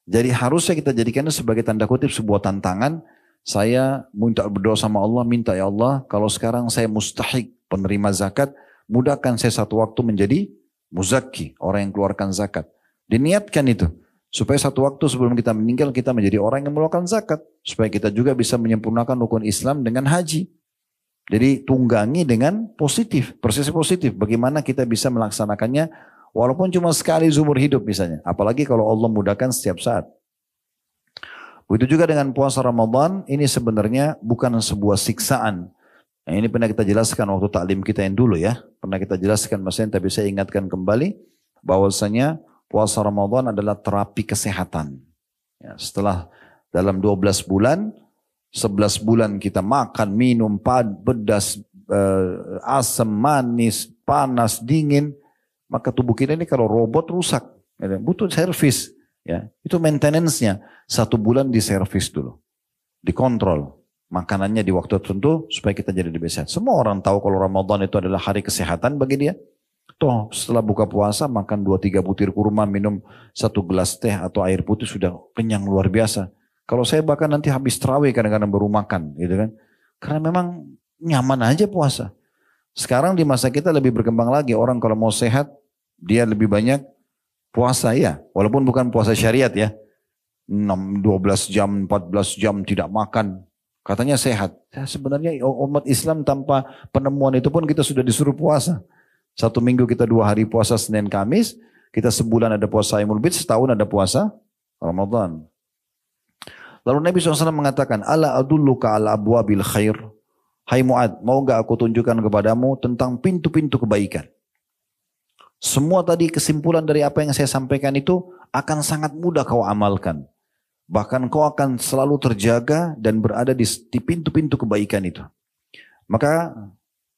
Jadi harusnya kita jadikannya sebagai tanda kutip sebuah tantangan. Saya minta berdoa sama Allah, minta ya Allah, kalau sekarang saya mustahik penerima zakat, mudahkan saya satu waktu menjadi muzakki, orang yang keluarkan zakat. Diniatkan itu, supaya satu waktu sebelum kita meninggal, kita menjadi orang yang mengeluarkan zakat. Supaya kita juga bisa menyempurnakan rukun Islam dengan haji. Jadi tunggangi dengan positif, persepsi positif. Bagaimana kita bisa melaksanakannya, walaupun cuma sekali seumur hidup misalnya. Apalagi kalau Allah mudahkan setiap saat. Begitu juga dengan puasa Ramadan, ini sebenarnya bukan sebuah siksaan. Nah, ini pernah kita jelaskan waktu taklim kita yang dulu ya. Pernah kita jelaskan maksudnya, tapi saya ingatkan kembali bahwasanya puasa Ramadan adalah terapi kesehatan. Ya, setelah dalam 12 bulan, 11 bulan kita makan, minum, pedas, asam, manis, panas, dingin, maka tubuh kita ini kalau robot rusak, ya, butuh servis. Ya, itu maintenance-nya 1 bulan diservis dulu, dikontrol makanannya di waktu tertentu supaya kita jadi lebih sehat. Semua orang tahu kalau Ramadan itu adalah hari kesehatan bagi dia. Toh setelah buka puasa makan 2-3 butir kurma, minum 1 gelas teh atau air putih sudah kenyang luar biasa. Kalau saya bahkan nanti habis tarawih kadang-kadang baru makan, gitu kan? Karena memang nyaman aja puasa. Sekarang di masa kita lebih berkembang lagi, orang kalau mau sehat dia lebih banyak puasa ya, walaupun bukan puasa syariat ya. 12 jam, 14 jam tidak makan. Katanya sehat. Ya, sebenarnya umat Islam tanpa penemuan itu pun kita sudah disuruh puasa. 1 minggu kita 2 hari puasa Senin Kamis. Kita sebulan ada puasa Ayyamul Bid, setahun ada puasa Ramadan. Lalu Nabi SAW mengatakan, Ala adulluka ala abwabil khair. Hai Mu'ad, mau gak aku tunjukkan kepadamu tentang pintu-pintu kebaikan. Semua tadi kesimpulan dari apa yang saya sampaikan itu akan sangat mudah kau amalkan. Bahkan kau akan selalu terjaga dan berada di pintu-pintu kebaikan itu. Maka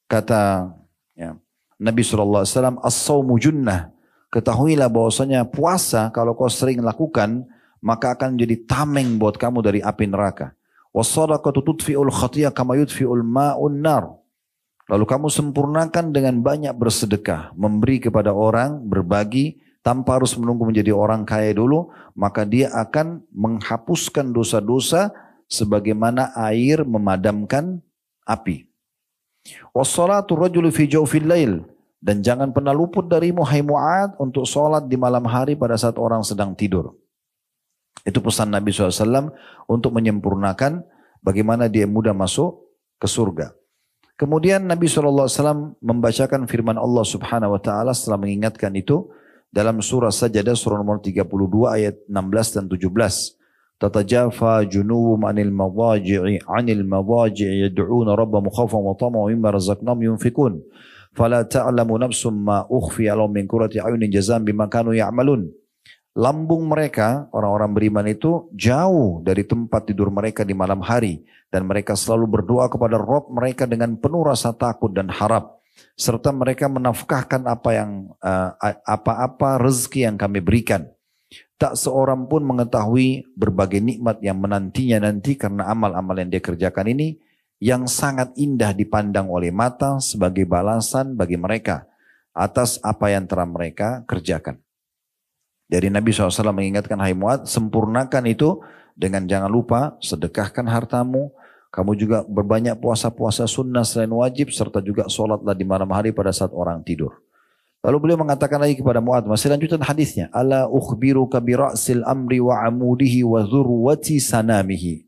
kata ya, Nabi SAW, as-sawmu junnah. Ketahuilah bahwasanya puasa kalau kau sering lakukan, maka akan jadi tameng buat kamu dari api neraka. Was-sadaqatu tudfi'ul khatiyah kama yudfi'ul ma'un nar. Lalu kamu sempurnakan dengan banyak bersedekah, memberi kepada orang, berbagi, tanpa harus menunggu menjadi orang kaya dulu, maka dia akan menghapuskan dosa-dosa sebagaimana air memadamkan api. Wassalatu rajulu fi jawfil lail, dan jangan pernah luput darimu hai Mu'ad untuk sholat di malam hari pada saat orang sedang tidur. Itu pesan Nabi SAW untuk menyempurnakan bagaimana dia mudah masuk ke surga. Kemudian Nabi SAW membacakan firman Allah Subhanahu Wa Taala setelah mengingatkan itu dalam surah Sajadah surah nomor 32 ayat 16 dan 17. Tatajafa junuhum anil madaji'i yad'una rabbahum khawfan wa tama'an mimma razaqnahum yunfikun. Fala ta'lamu nafsum ma ukhfiya lahum min qurrati a'yunin jazaa'an bima kanu ya'malun. Lambung mereka, orang-orang beriman itu jauh dari tempat tidur mereka di malam hari. Dan mereka selalu berdoa kepada Rabb mereka dengan penuh rasa takut dan harap. Serta mereka menafkahkan apa-apa rezeki yang kami berikan. Tak seorang pun mengetahui berbagai nikmat yang menantinya nanti karena amal-amal yang dia kerjakan ini. Yang sangat indah dipandang oleh mata sebagai balasan bagi mereka. Atas apa yang telah mereka kerjakan. Dari Nabi SAW mengingatkan, hai Mu'ad, sempurnakan itu dengan jangan lupa sedekahkan hartamu. Kamu juga berbanyak puasa-puasa sunnah selain wajib, serta juga sholatlah di malam hari pada saat orang tidur. Lalu beliau mengatakan lagi kepada Mu'ad, masih lanjutan hadisnya, ala ukhbiruka bira'sil amri wa amudihi wa dhurwati sanamihi.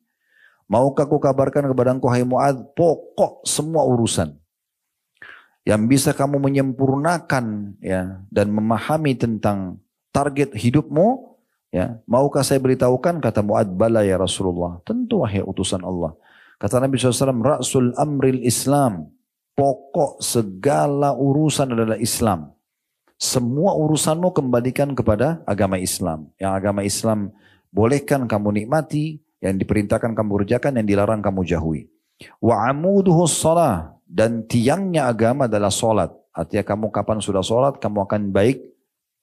Maukah aku kabarkan kepada engkau, hai Mu'ad, pokok semua urusan yang bisa kamu menyempurnakan ya dan memahami tentang target hidupmu, ya, maukah saya beritahukan? Kata Mu'ad, bala ya Rasulullah. Tentu wahai utusan Allah. Kata Nabi SAW, Ra'sul amril Islam. Pokok segala urusan adalah Islam. Semua urusanmu kembalikan kepada agama Islam. Yang agama Islam bolehkan kamu nikmati, yang diperintahkan kamu kerjakan, yang dilarang kamu jauhi. Wa amuduhu shalah, dan tiangnya agama adalah solat. Artinya kamu kapan sudah solat, kamu akan baik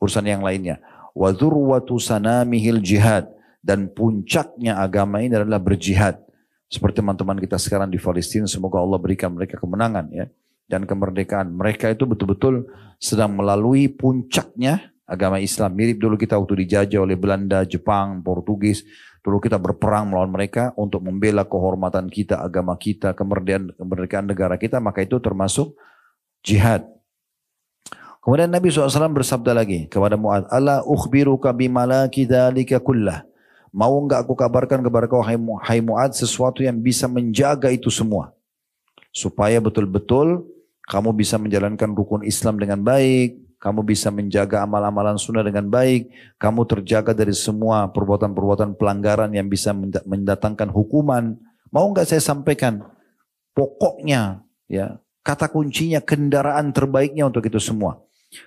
urusan yang lainnya. Wa dzurwatu sanamihil jihad, dan puncaknya agama ini adalah berjihad. Seperti teman-teman kita sekarang di Palestina, semoga Allah berikan mereka kemenangan ya dan kemerdekaan. Mereka itu betul-betul sedang melalui puncaknya agama Islam. Mirip dulu kita waktu dijajah oleh Belanda, Jepang, Portugis. Dulu kita berperang melawan mereka untuk membela kehormatan kita, agama kita, kemerdekaan negara kita. Maka itu termasuk jihad. Kemudian Nabi SAW bersabda lagi kepada Mu'ad, ala ukhbiruka bimalaki dhalika kullah. Mau enggak aku kabarkan kepada kau hai Mu'ad sesuatu yang bisa menjaga itu semua. Supaya betul-betul kamu bisa menjalankan rukun Islam dengan baik. Kamu bisa menjaga amal-amalan sunnah dengan baik. Kamu terjaga dari semua perbuatan-perbuatan pelanggaran yang bisa mendatangkan hukuman. Mau enggak saya sampaikan pokoknya, ya, kata kuncinya, kendaraan terbaiknya untuk itu semua.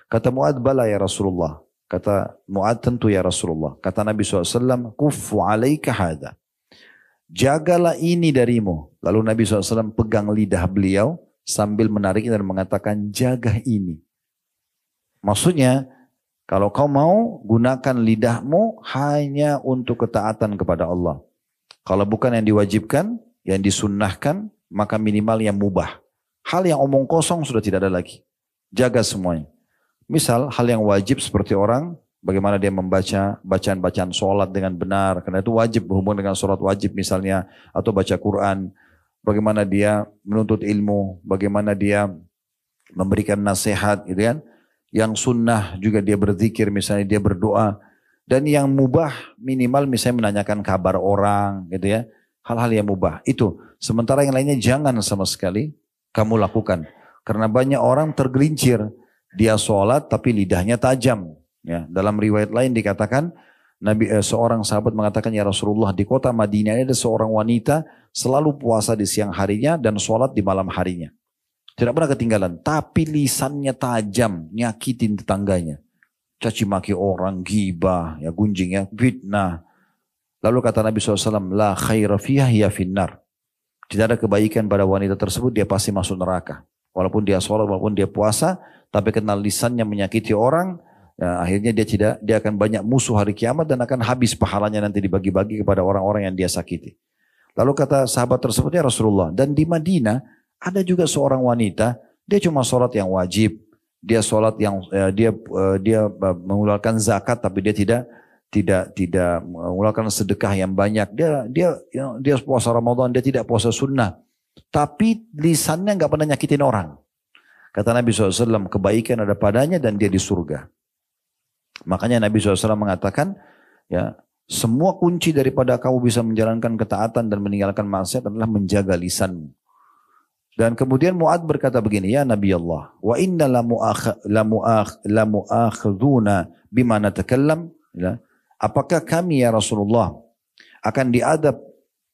Kata Mu'ad, bala ya Rasulullah. Kata Mu'ad, tentu ya Rasulullah. Kata Nabi SAW, kufu alaika hadha. Jagalah ini darimu. Lalu Nabi SAW pegang lidah beliau sambil menariknya dan mengatakan, jaga ini. Maksudnya, kalau kau mau gunakan lidahmu hanya untuk ketaatan kepada Allah. Kalau bukan yang diwajibkan, yang disunnahkan, maka minimal yang mubah. Hal yang omong kosong sudah tidak ada lagi. Jaga semuanya. Misal hal yang wajib seperti orang bagaimana dia membaca bacaan-bacaan sholat dengan benar. Karena itu wajib berhubungan dengan sholat wajib misalnya. Atau baca Quran. Bagaimana dia menuntut ilmu. Bagaimana dia memberikan nasihat gitu kan. Yang sunnah juga dia berzikir misalnya dia berdoa. Dan yang mubah minimal misalnya menanyakan kabar orang gitu ya. Hal-hal yang mubah. Itu. Sementara yang lainnya jangan sama sekali kamu lakukan. Karena banyak orang tergelincir. Dia sholat tapi lidahnya tajam. Ya, dalam riwayat lain dikatakan seorang sahabat mengatakan, ya Rasulullah, di kota Madinah ada seorang wanita selalu puasa di siang harinya dan sholat di malam harinya. Tidak pernah ketinggalan. Tapi lisannya tajam, nyakitin tetangganya. Caci maki orang, ghibah, ya gunjing, ya fitnah. Lalu kata Nabi SAW, la khaira fiha hiya finnar. Tidak ada kebaikan pada wanita tersebut, dia pasti masuk neraka. Walaupun dia sholat, walaupun dia puasa, tapi kenal lisannya menyakiti orang, ya, akhirnya dia akan banyak musuh hari kiamat dan akan habis pahalanya nanti dibagi-bagi kepada orang-orang yang dia sakiti. Lalu kata sahabat tersebut, ya Rasulullah, dan di Madinah Ada juga seorang wanita, dia cuma sholat yang wajib, dia sholat yang dia mengeluarkan zakat, tapi dia tidak mengeluarkan sedekah yang banyak. Dia puasa Ramadan, dia tidak puasa sunnah, tapi lisannya nggak pernah nyakitin orang. Kata Nabi SAW, kebaikan ada padanya dan dia di surga. Makanya Nabi SAW mengatakan, ya, semua kunci daripada kamu bisa menjalankan ketaatan dan meninggalkan maksiat adalah menjaga lisanmu. Dan kemudian Mu'adz berkata begini, ya Nabi Allah, wa inna la mu'akhiduna bima natakallam, ya. Apakah kami ya Rasulullah akan diadab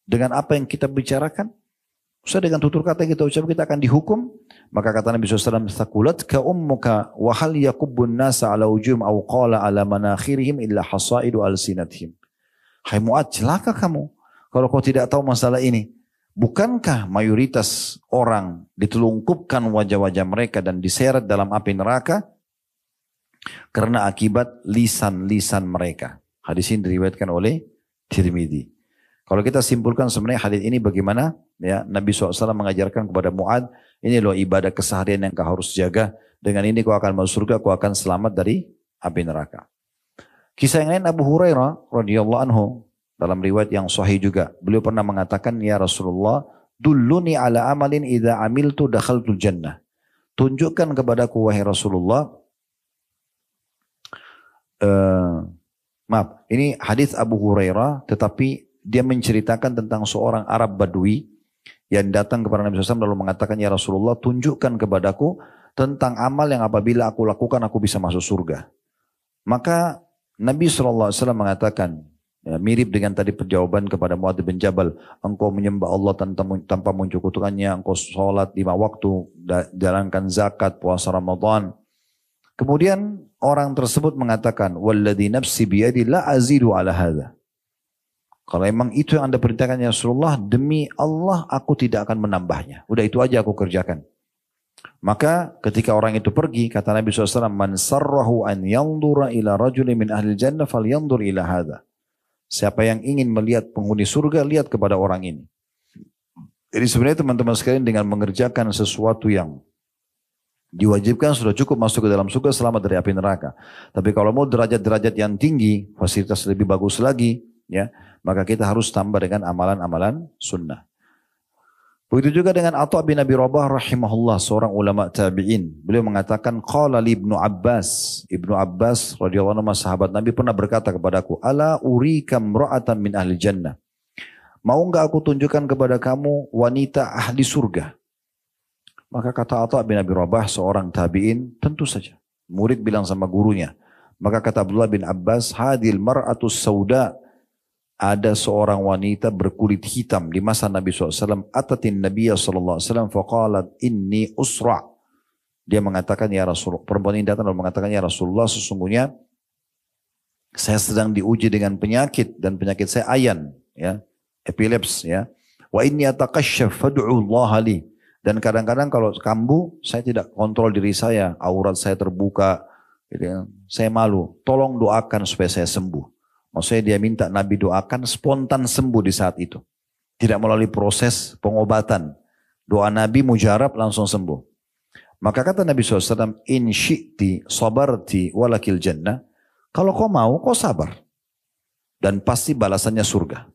dengan apa yang kita bicarakan? Usah dengan tutur kata yang kita ucap kita akan dihukum. Maka kata Nabi SAW, "Thaqulat ka ummuka wa hal yakubbun nasa ala ujum aw qala ala manakhirihim illa hasaidu alsinatihim." Hai Mu'adz, celaka kamu kalau kau tidak tahu masalah ini. Bukankah mayoritas orang ditelungkupkan wajah-wajah mereka dan diseret dalam api neraka karena akibat lisan-lisan mereka. Hadis ini diriwayatkan oleh Tirmidzi. Kalau kita simpulkan sebenarnya hadis ini bagaimana? Ya, Nabi SAW mengajarkan kepada Mu'adz, ini loh ibadah keseharian yang kau harus jaga. Dengan ini kau akan masuk surga, kau akan selamat dari api neraka. Kisah yang lain Abu Hurairah radhiyallahu anhu dalam riwayat yang sahih juga. Beliau pernah mengatakan, ya Rasulullah, dulluni ala amalin idza amiltu dakhaltul jannah. Tunjukkan kepadaku wahai Rasulullah. Maaf, ini hadis Abu Hurairah, tetapi dia menceritakan tentang seorang Arab Badui yang datang kepada Nabi SAW lalu mengatakan, ya Rasulullah, tunjukkan kepadaku tentang amal yang apabila aku lakukan aku bisa masuk surga. Maka Nabi SAW mengatakan, ya, mirip dengan tadi perjawaban kepada Mu'adz bin Jabal, engkau menyembah Allah tanpa mencukutukannya, engkau sholat 5 waktu, jalankan zakat, puasa Ramadan. Kemudian orang tersebut mengatakan, walladzi nafsi biyadi la azidu ala hadha. Kalau memang itu yang anda perintahkan ya Rasulullah, demi Allah aku tidak akan menambahnya. Udah itu aja aku kerjakan. Maka ketika orang itu pergi, kata Nabi SAW, man sarrahu an yandura ila rajuli min ahli jannah fal yandur ila hadha. Siapa yang ingin melihat penghuni surga, lihat kepada orang ini. Jadi sebenarnya teman-teman sekalian dengan mengerjakan sesuatu yang diwajibkan sudah cukup masuk ke dalam surga selamat dari api neraka. Tapi kalau mau derajat-derajat yang tinggi, fasilitas lebih bagus lagi, ya, maka kita harus tambah dengan amalan-amalan sunnah. Begitu juga dengan Atha bin Abi Rabah rahimahullah, seorang ulama tabi'in. Beliau mengatakan, qala li Ibnu Abbas radhiyallahu anhu, sahabat Nabi pernah berkata kepadaku, ala urika imra'atan min ahli jannah. Mau enggak aku tunjukkan kepada kamu wanita ahli surga? Maka kata Atha bin Abi Rabah, seorang tabi'in, tentu saja. Murid bilang sama gurunya. Maka kata Abdullah bin Abbas, hadil mar'atus sauda. Ada seorang wanita berkulit hitam di masa Nabi SAW. Atatin Nabi SAW faqalat inni usra'. Dia mengatakan, ya Rasulullah, perempuan ini datang dan mengatakan, ya Rasulullah, sesungguhnya saya sedang diuji dengan penyakit dan penyakit saya ayan, ya, epileps, ya. Wa inni ataqasyaf fad'u Allah li. Dan kadang-kadang kalau kambuh, saya tidak kontrol diri saya, aurat saya terbuka, gitu ya. Saya malu. Tolong doakan supaya saya sembuh. Maksudnya dia minta Nabi doakan spontan sembuh di saat itu. Tidak melalui proses pengobatan. Doa Nabi mujarab langsung sembuh. Maka kata Nabi SAW, in syi'ti sabarti walakil jannah. Kalau kau mau, kau sabar. Dan pasti balasannya surga.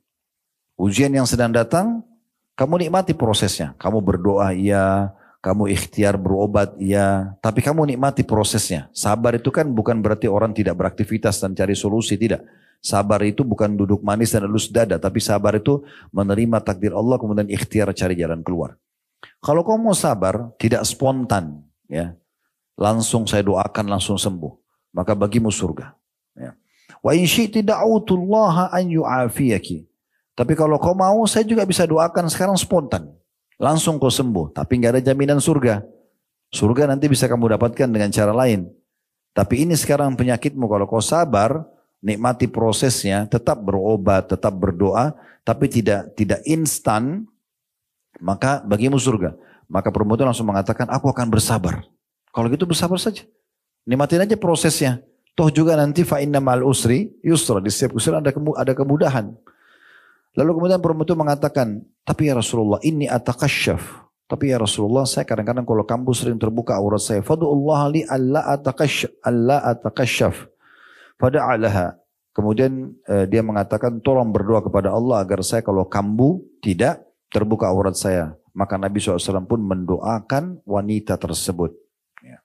Ujian yang sedang datang, kamu nikmati prosesnya. Kamu berdoa, iya. Kamu ikhtiar berobat, iya. Tapi kamu nikmati prosesnya. Sabar itu kan bukan berarti orang tidak beraktivitas dan cari solusi, tidak. Sabar itu bukan duduk manis dan elus dada, tapi sabar itu menerima takdir Allah kemudian ikhtiar cari jalan keluar. Kalau kau mau sabar, tidak spontan, ya, langsung saya doakan langsung sembuh, maka bagimu surga. Ya. Wa in syi'ti da'utullaha an yu'afiyaki. Tapi kalau kau mau, saya juga bisa doakan sekarang spontan, langsung kau sembuh, tapi nggak ada jaminan surga. Surga nanti bisa kamu dapatkan dengan cara lain. Tapi ini sekarang penyakitmu, kalau kau sabar, nikmati prosesnya, tetap berobat, tetap berdoa, tapi tidak instan, maka bagimu surga. Maka perempuan itu langsung mengatakan, aku akan bersabar. Kalau gitu bersabar saja. Nikmatin aja prosesnya. Toh juga nanti fa inna ma'al usri yusra. Di setiap usaha ada kemudahan. Lalu kemudian perempuan itu mengatakan, tapi ya Rasulullah, inni atakasyaf. Tapi ya Rasulullah, saya kadang-kadang kalau kambuh sering terbuka aurat saya. Fadu'ullah li alla atakashaf. Fada'alaha. Kemudian dia mengatakan, tolong berdoa kepada Allah agar saya kalau kambuh tidak terbuka aurat saya. Maka Nabi SAW pun mendoakan wanita tersebut. Ya.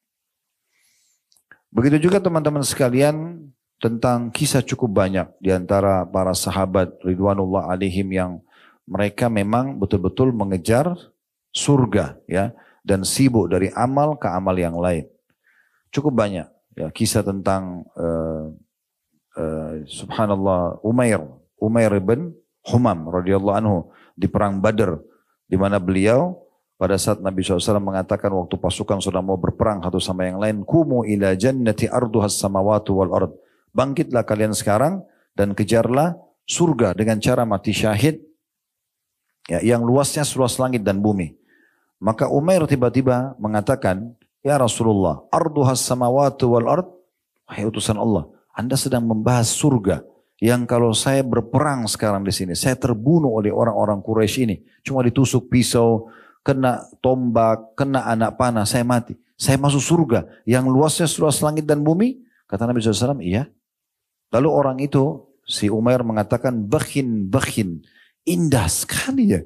Begitu juga teman-teman sekalian, tentang kisah cukup banyak di antara para sahabat Ridwanullah alaihim yang mereka memang betul-betul mengejar surga, ya, dan sibuk dari amal ke amal yang lain. Cukup banyak ya kisah tentang subhanallah Umair bin Humam radhiyallahu anhu di perang Badar, di mana beliau pada saat Nabi SAW mengatakan waktu pasukan sudah mau berperang satu sama yang lain, kumu ila jannati arduhas samawatu wal ard. Bangkitlah kalian sekarang dan kejarlah surga dengan cara mati syahid, ya, yang luasnya seluas langit dan bumi. Maka Umair tiba-tiba mengatakan, ya Rasulullah, arduhas samawatu wal ard. Wahai utusan Allah, Anda sedang membahas surga yang kalau saya berperang sekarang di sini, saya terbunuh oleh orang-orang Quraisy ini. Cuma ditusuk pisau, kena tombak, kena anak panah, saya mati. Saya masuk surga yang luasnya seluas langit dan bumi. Kata Nabi SAW, iya. Lalu orang itu, si Umair mengatakan, bakhin, indah sekali ya.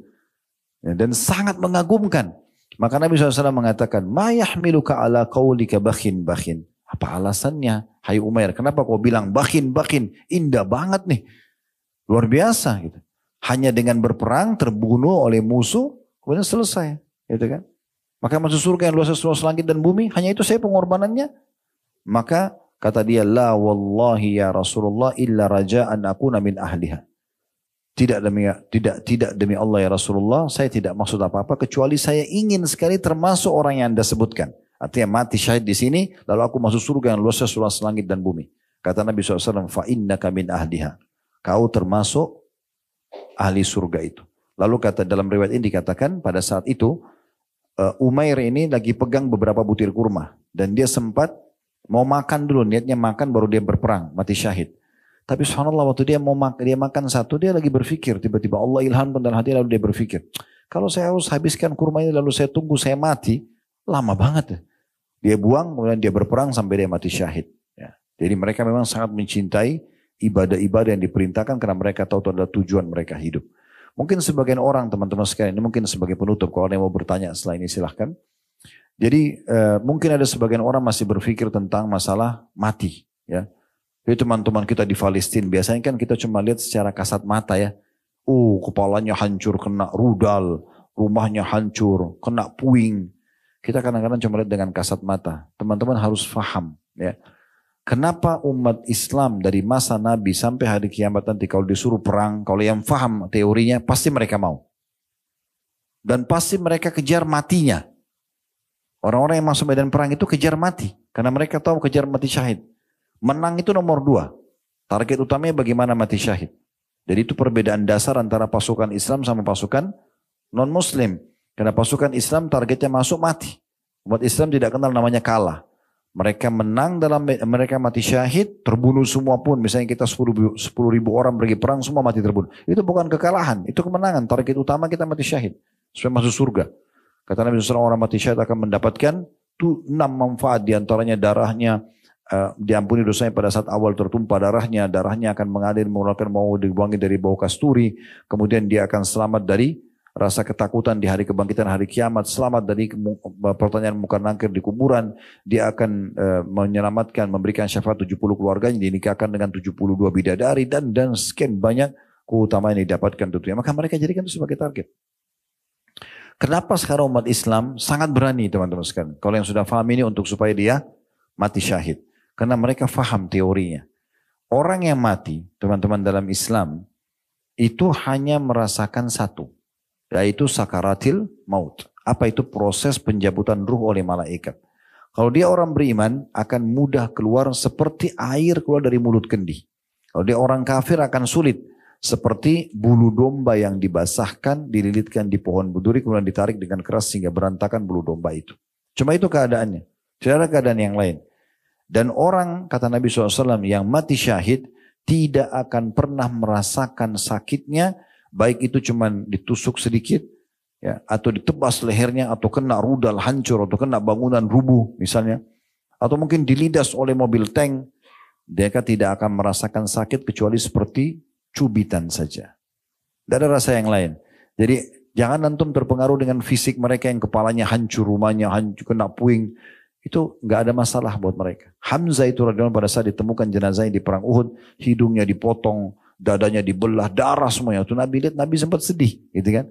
Dan sangat mengagumkan. Maka Nabi SAW mengatakan, ma yahmiluka ala qawlika bakhin. Apa alasannya? Hai Umair, kenapa kau bilang bakhin? Indah banget nih. Luar biasa gitu. Hanya dengan berperang, terbunuh oleh musuh, kemudian selesai. Gitu kan? Maka masuk surga yang luasnya seluas langit dan bumi, hanya itu saya pengorbanannya. Maka kata dia, la wallahi ya Rasulullah illa raja'an akuna min ahliha. Tidak demi Allah ya Rasulullah, saya tidak maksud apa-apa kecuali saya ingin sekali termasuk orang yang Anda sebutkan. Artinya mati syahid di sini, lalu aku masuk surga yang luasnya seluas langit dan bumi. Kata Nabi SAW, fa innaka min ahliha. Kau termasuk ahli surga itu. Lalu kata dalam riwayat ini dikatakan pada saat itu Umair ini lagi pegang beberapa butir kurma dan dia sempat mau makan dulu, niatnya makan baru dia berperang, mati syahid. Tapi subhanallah waktu dia makan satu, dia lagi berpikir, tiba-tiba Allah ilhamkan dalam hati, lalu dia berpikir, kalau saya harus habiskan kurma ini lalu saya tunggu saya mati, lama banget ya. Dia buang, kemudian dia berperang sampai dia mati syahid. Ya. Jadi mereka memang sangat mencintai ibadah-ibadah yang diperintahkan karena mereka tahu itu adalah tujuan mereka hidup. Mungkin sebagian orang teman-teman sekalian, ini mungkin sebagai penutup, kalau ada yang mau bertanya setelah ini silahkan. Jadi mungkin ada sebagian orang masih berpikir tentang masalah mati. Ya. Jadi teman-teman kita di Palestina, biasanya kan kita cuma lihat secara kasat mata ya. Kepalanya hancur, kena rudal, rumahnya hancur, kena puing. Kita kadang-kadang cuma lihat dengan kasat mata. Teman-teman harus paham ya. Kenapa umat Islam dari masa Nabi sampai hari kiamat nanti kalau disuruh perang, kalau yang paham teorinya pasti mereka mau. Dan pasti mereka kejar matinya. Orang-orang yang masuk medan perang itu kejar mati. Karena mereka tahu kejar mati syahid. Menang itu nomor 2. Target utamanya bagaimana mati syahid. Jadi itu perbedaan dasar antara pasukan Islam sama pasukan non-Muslim. Karena pasukan Islam targetnya masuk mati. Umat Islam tidak kenal namanya kalah. Mereka menang mereka mati syahid, terbunuh semua pun. Misalnya kita 10.000 orang pergi perang, semua mati terbunuh. Itu bukan kekalahan, itu kemenangan. Target utama kita mati syahid. Supaya masuk surga. Kata Nabi SAW, orang mati syahid akan mendapatkan 6 manfaat. Di antaranya darahnya diampuni dosanya pada saat awal tertumpah darahnya akan mengalir mengeluarkan mau dibuangi dari bau kasturi, kemudian dia akan selamat dari rasa ketakutan di hari kebangkitan hari kiamat, selamat dari pertanyaan munkar nakir di kuburan, dia akan menyelamatkan, memberikan syafaat 70 keluarganya, dinikahkan dengan 72 bidadari dan sekian banyak keutamaan yang didapatkan tentunya. Maka mereka jadikan itu sebagai target. Kenapa sekarang umat Islam sangat berani teman-teman sekalian? Kalau yang sudah paham ini untuk supaya dia mati syahid. Karena mereka faham teorinya. Orang yang mati, teman-teman dalam Islam, itu hanya merasakan satu. Yaitu sakaratil maut. Apa itu? Proses pencabutan ruh oleh malaikat. Kalau dia orang beriman, akan mudah keluar seperti air keluar dari mulut kendi. Kalau dia orang kafir akan sulit. Seperti bulu domba yang dibasahkan, dililitkan di pohon berduri, kemudian ditarik dengan keras sehingga berantakan bulu domba itu. Cuma itu keadaannya. Tidak ada keadaan yang lain. Dan orang, kata Nabi SAW, yang mati syahid tidak akan pernah merasakan sakitnya, baik itu cuma ditusuk sedikit, ya, atau ditebas lehernya, atau kena rudal hancur, atau kena bangunan rubuh misalnya, atau mungkin dilidas oleh mobil tank, mereka tidak akan merasakan sakit kecuali seperti cubitan saja. Tidak ada rasa yang lain. Jadi jangan antum terpengaruh dengan fisik mereka yang kepalanya hancur, rumahnya hancur, kena puing. Itu nggak ada masalah buat mereka. Hamzah itu radhiyallahu pada saat ditemukan jenazahnya di perang Uhud, hidungnya dipotong, dadanya dibelah, darah semuanya. Itu Nabi lihat, Nabi sempat sedih, gitu kan?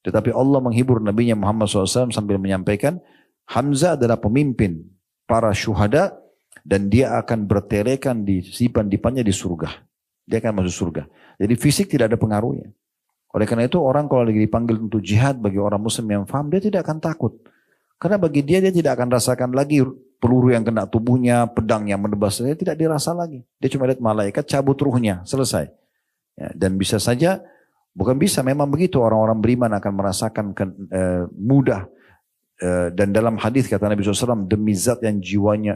Tetapi Allah menghibur Nabinya Muhammad SAW sambil menyampaikan, Hamzah adalah pemimpin para syuhada dan dia akan bertelekan di sipan-dipannya di surga. Dia akan masuk surga. Jadi fisik tidak ada pengaruhnya. Oleh karena itu orang kalau lagi dipanggil untuk jihad bagi orang muslim yang faham, dia tidak akan takut. Karena bagi dia tidak akan rasakan lagi peluru yang kena tubuhnya, pedang yang menebas, dia tidak dirasa lagi. Dia cuma lihat malaikat cabut ruhnya, selesai. Ya, dan bisa saja, bukan bisa, memang begitu orang-orang beriman akan merasakan mudah. Dan dalam hadis kata Nabi SAW, demi zat yang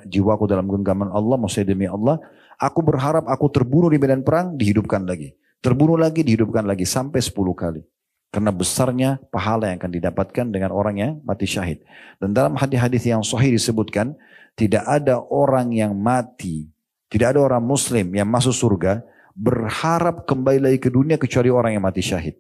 jiwaku dalam genggaman Allah, maksudnya demi Allah, aku berharap aku terbunuh di medan perang, dihidupkan lagi. Terbunuh lagi, dihidupkan lagi sampai 10 kali. Karena besarnya pahala yang akan didapatkan dengan orang yang mati syahid. Dan dalam hadis-hadis yang sahih disebutkan, tidak ada orang yang mati, tidak ada orang muslim yang masuk surga, berharap kembali lagi ke dunia kecuali orang yang mati syahid.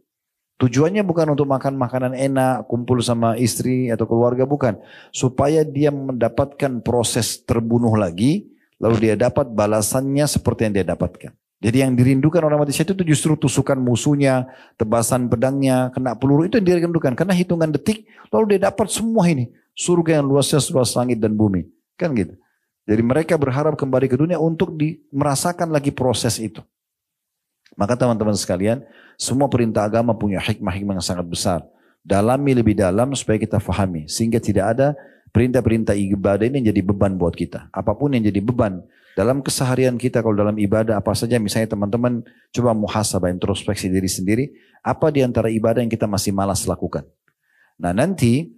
Tujuannya bukan untuk makan makanan enak, kumpul sama istri atau keluarga, bukan. Supaya dia mendapatkan proses terbunuh lagi, lalu dia dapat balasannya seperti yang dia dapatkan. Jadi yang dirindukan orang mati syahid itu justru tusukan musuhnya, tebasan pedangnya, kena peluru, itu yang dirindukan. Karena hitungan detik, lalu dia dapat semua ini. Surga yang luasnya seluas langit dan bumi. Kan gitu. Jadi mereka berharap kembali ke dunia untuk merasakan lagi proses itu. Maka teman-teman sekalian, semua perintah agama punya hikmah-hikmah yang sangat besar. Dalami lebih dalam supaya kita fahami. Sehingga tidak ada perintah-perintah ibadah ini yang jadi beban buat kita. Apapun yang jadi beban dalam keseharian kita, kalau dalam ibadah apa saja, misalnya teman-teman coba muhasabah, introspeksi diri sendiri, apa di antara ibadah yang kita masih malas lakukan. Nah nanti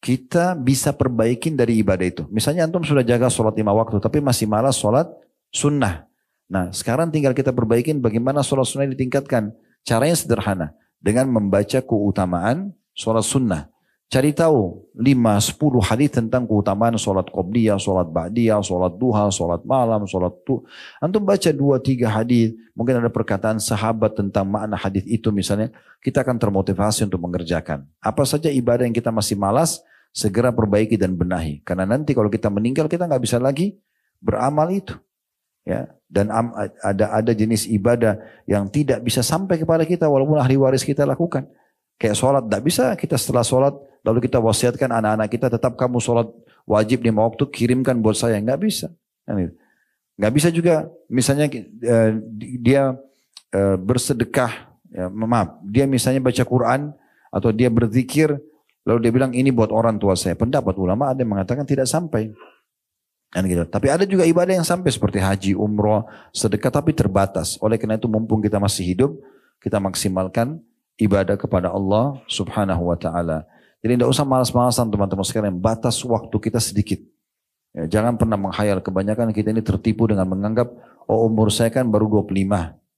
kita bisa perbaikin dari ibadah itu. Misalnya antum sudah jaga sholat 5 waktu, tapi masih malas sholat sunnah. Nah sekarang tinggal kita perbaikin bagaimana sholat sunnah ditingkatkan. Caranya sederhana, dengan membaca keutamaan sholat sunnah. Cari tahu 5-10 hadis tentang keutamaan sholat qobliyah, sholat ba'diyah, sholat duha, sholat malam, sholat Antum baca 2-3 hadis, mungkin ada perkataan sahabat tentang makna hadis itu misalnya, kita akan termotivasi untuk mengerjakan. Apa saja ibadah yang kita masih malas, segera perbaiki dan benahi. Karena nanti kalau kita meninggal kita nggak bisa lagi beramal itu. Ya, dan ada jenis ibadah yang tidak bisa sampai kepada kita walaupun ahli waris kita lakukan. Kayak sholat, tidak bisa kita setelah sholat lalu kita wasiatkan anak-anak kita tetap kamu sholat wajib 5 waktu kirimkan buat saya, nggak bisa. Nggak bisa juga misalnya dia bersedekah, ya, maaf, dia misalnya baca Quran atau dia berzikir lalu dia bilang ini buat orang tua saya. Pendapat ulama ada yang mengatakan tidak sampai. Kan gitu. Tapi ada juga ibadah yang sampai seperti haji, umroh, sedekah tapi terbatas. Oleh karena itu mumpung kita masih hidup, kita maksimalkan ibadah kepada Allah subhanahu wa ta'ala. Jadi tidak usah malas-malasan teman-teman sekalian, batas waktu kita sedikit. Ya, jangan pernah menghayal, kebanyakan kita ini tertipu dengan menganggap, oh umur saya kan baru 25.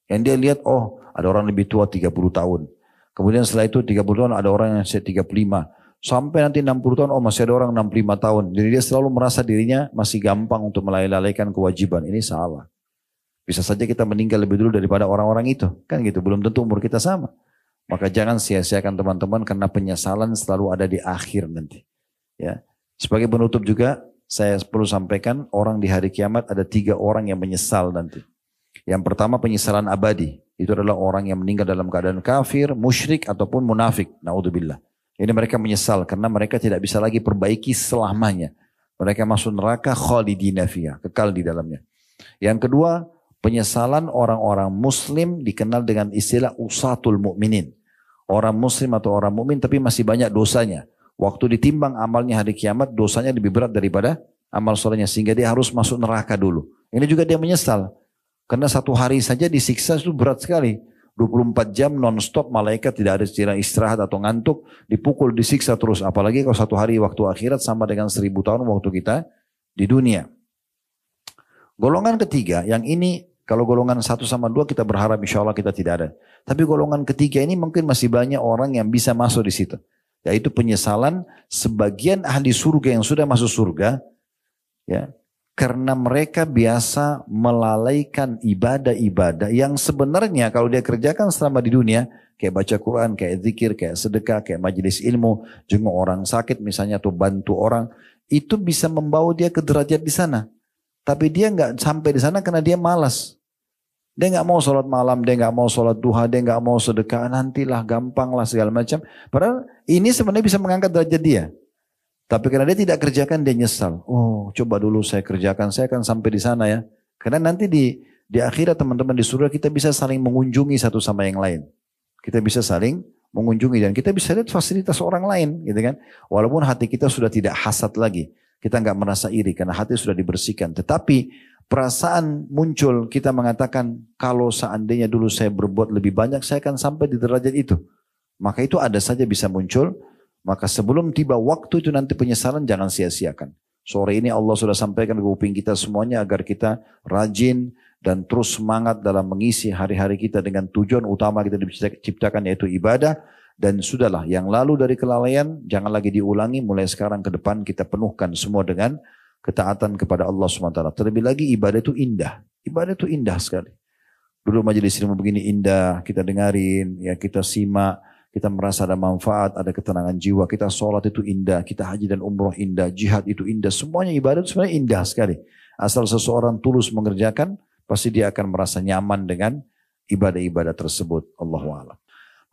Yang dia lihat, oh ada orang lebih tua 30 tahun. Kemudian setelah itu 30 tahun ada orang yang 35. Sampai nanti 60 tahun, oh masih ada orang 65 tahun. Jadi dia selalu merasa dirinya masih gampang untuk melalaikan kewajiban. Ini salah. Bisa saja kita meninggal lebih dulu daripada orang-orang itu. Kan gitu, belum tentu umur kita sama. Maka jangan sia-siakan teman-teman karena penyesalan selalu ada di akhir nanti. Ya. Sebagai penutup juga saya perlu sampaikan orang di hari kiamat ada 3 orang yang menyesal nanti. Yang pertama penyesalan abadi. Itu adalah orang yang meninggal dalam keadaan kafir, musyrik ataupun munafik. Naudzubillah. Ini mereka menyesal karena mereka tidak bisa lagi perbaiki selamanya. Mereka masuk neraka khalidina fiyah, kekal di dalamnya. Yang kedua, penyesalan orang-orang muslim dikenal dengan istilah usatul mukminin. Orang muslim atau orang mukmin tapi masih banyak dosanya. Waktu ditimbang amalnya hari kiamat, dosanya lebih berat daripada amal solehnya. Sehingga dia harus masuk neraka dulu. Ini juga dia menyesal. Karena 1 hari saja disiksa itu berat sekali. 24 jam non-stop malaikat tidak ada istirahat atau ngantuk. Dipukul, disiksa terus. Apalagi kalau 1 hari waktu akhirat sama dengan 1000 tahun waktu kita di dunia. Golongan ketiga, yang ini kalau golongan 1 sama 2 kita berharap insya Allah kita tidak ada. Tapi golongan ketiga ini mungkin masih banyak orang yang bisa masuk di situ. Yaitu penyesalan sebagian ahli surga yang sudah masuk surga, ya, karena mereka biasa melalaikan ibadah-ibadah yang sebenarnya kalau dia kerjakan selama di dunia, kayak baca Quran, kayak zikir, kayak sedekah, kayak majelis ilmu, jenguk orang sakit misalnya atau bantu orang, itu bisa membawa dia ke derajat di sana. Tapi dia nggak sampai di sana karena dia malas. Dia nggak mau sholat malam, dia nggak mau sholat duha, dia nggak mau sedekah, nantilah gampang lah segala macam. Padahal ini sebenarnya bisa mengangkat derajat dia. Tapi karena dia tidak kerjakan dia nyesal. Oh, coba dulu saya kerjakan, saya akan sampai di sana ya. Karena nanti di akhirat teman-teman di surga kita bisa saling mengunjungi satu sama yang lain. Kita bisa saling mengunjungi dan kita bisa lihat fasilitas orang lain, gitu kan. Walaupun hati kita sudah tidak hasad lagi, kita nggak merasa iri karena hati sudah dibersihkan. Tetapi perasaan muncul, kita mengatakan kalau seandainya dulu saya berbuat lebih banyak, saya akan sampai di derajat itu. Maka itu ada saja bisa muncul. Maka sebelum tiba waktu itu nanti penyesalan jangan sia-siakan. Sore ini Allah sudah sampaikan ke kuping kita semuanya agar kita rajin dan terus semangat dalam mengisi hari-hari kita dengan tujuan utama kita diciptakan yaitu ibadah. Dan sudahlah yang lalu dari kelalaian jangan lagi diulangi, mulai sekarang ke depan kita penuhkan semua dengan ketaatan kepada Allah SWT. Terlebih lagi ibadah itu indah. Ibadah itu indah sekali. Dulu majelis ilmu begini indah, kita dengarin, ya kita simak. Kita merasa ada manfaat, ada ketenangan jiwa. Kita sholat itu indah, kita haji dan umroh indah, jihad itu indah. Semuanya ibadah itu sebenarnya indah sekali. Asal seseorang tulus mengerjakan, pasti dia akan merasa nyaman dengan ibadah-ibadah tersebut. Allahu a'lam.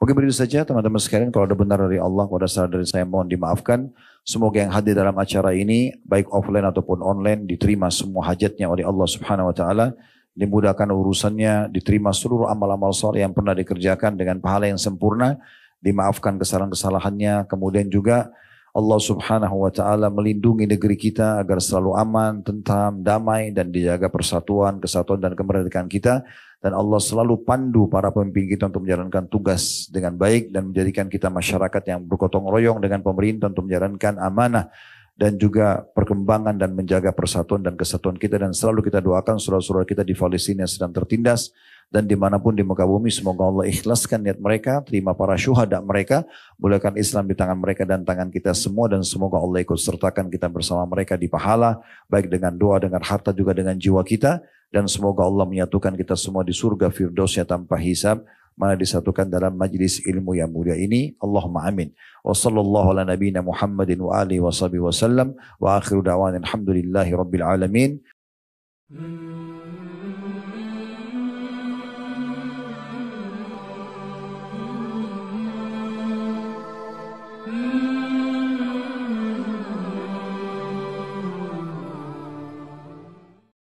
Mungkin begitu saja teman-teman sekalian. Kalau ada benar dari Allah, kalau ada salah dari saya mohon dimaafkan. Semoga yang hadir dalam acara ini, baik offline ataupun online, diterima semua hajatnya oleh Allah Subhanahu Wa Taala. Dimudahkan urusannya, diterima seluruh amal-amal saleh yang pernah dikerjakan dengan pahala yang sempurna. Dimaafkan kesalahan-kesalahannya, kemudian juga Allah Subhanahu wa taala melindungi negeri kita agar selalu aman, tentram, damai dan dijaga persatuan, kesatuan dan kemerdekaan kita, dan Allah selalu pandu para pemimpin kita untuk menjalankan tugas dengan baik dan menjadikan kita masyarakat yang bergotong royong dengan pemerintah untuk menjalankan amanah dan juga perkembangan dan menjaga persatuan dan kesatuan kita, dan selalu kita doakan saudara-saudara kita di Palestina yang sedang tertindas dan dimanapun di muka bumi, semoga Allah ikhlaskan niat mereka, terima para syuhada mereka, muliakan Islam di tangan mereka dan tangan kita semua, dan semoga Allah ikut sertakan kita bersama mereka di pahala, baik dengan doa, dengan harta, juga dengan jiwa kita, dan semoga Allah menyatukan kita semua di surga Firdausnya tanpa hisab, mana disatukan dalam majlis ilmu yang mulia ini. Allahumma amin. Wa sallallahu ala nabiyina Muhammadin wa alihi wa sahbihi wa sallam wa akhiru da'wan alhamdulillahi rabbil alamin.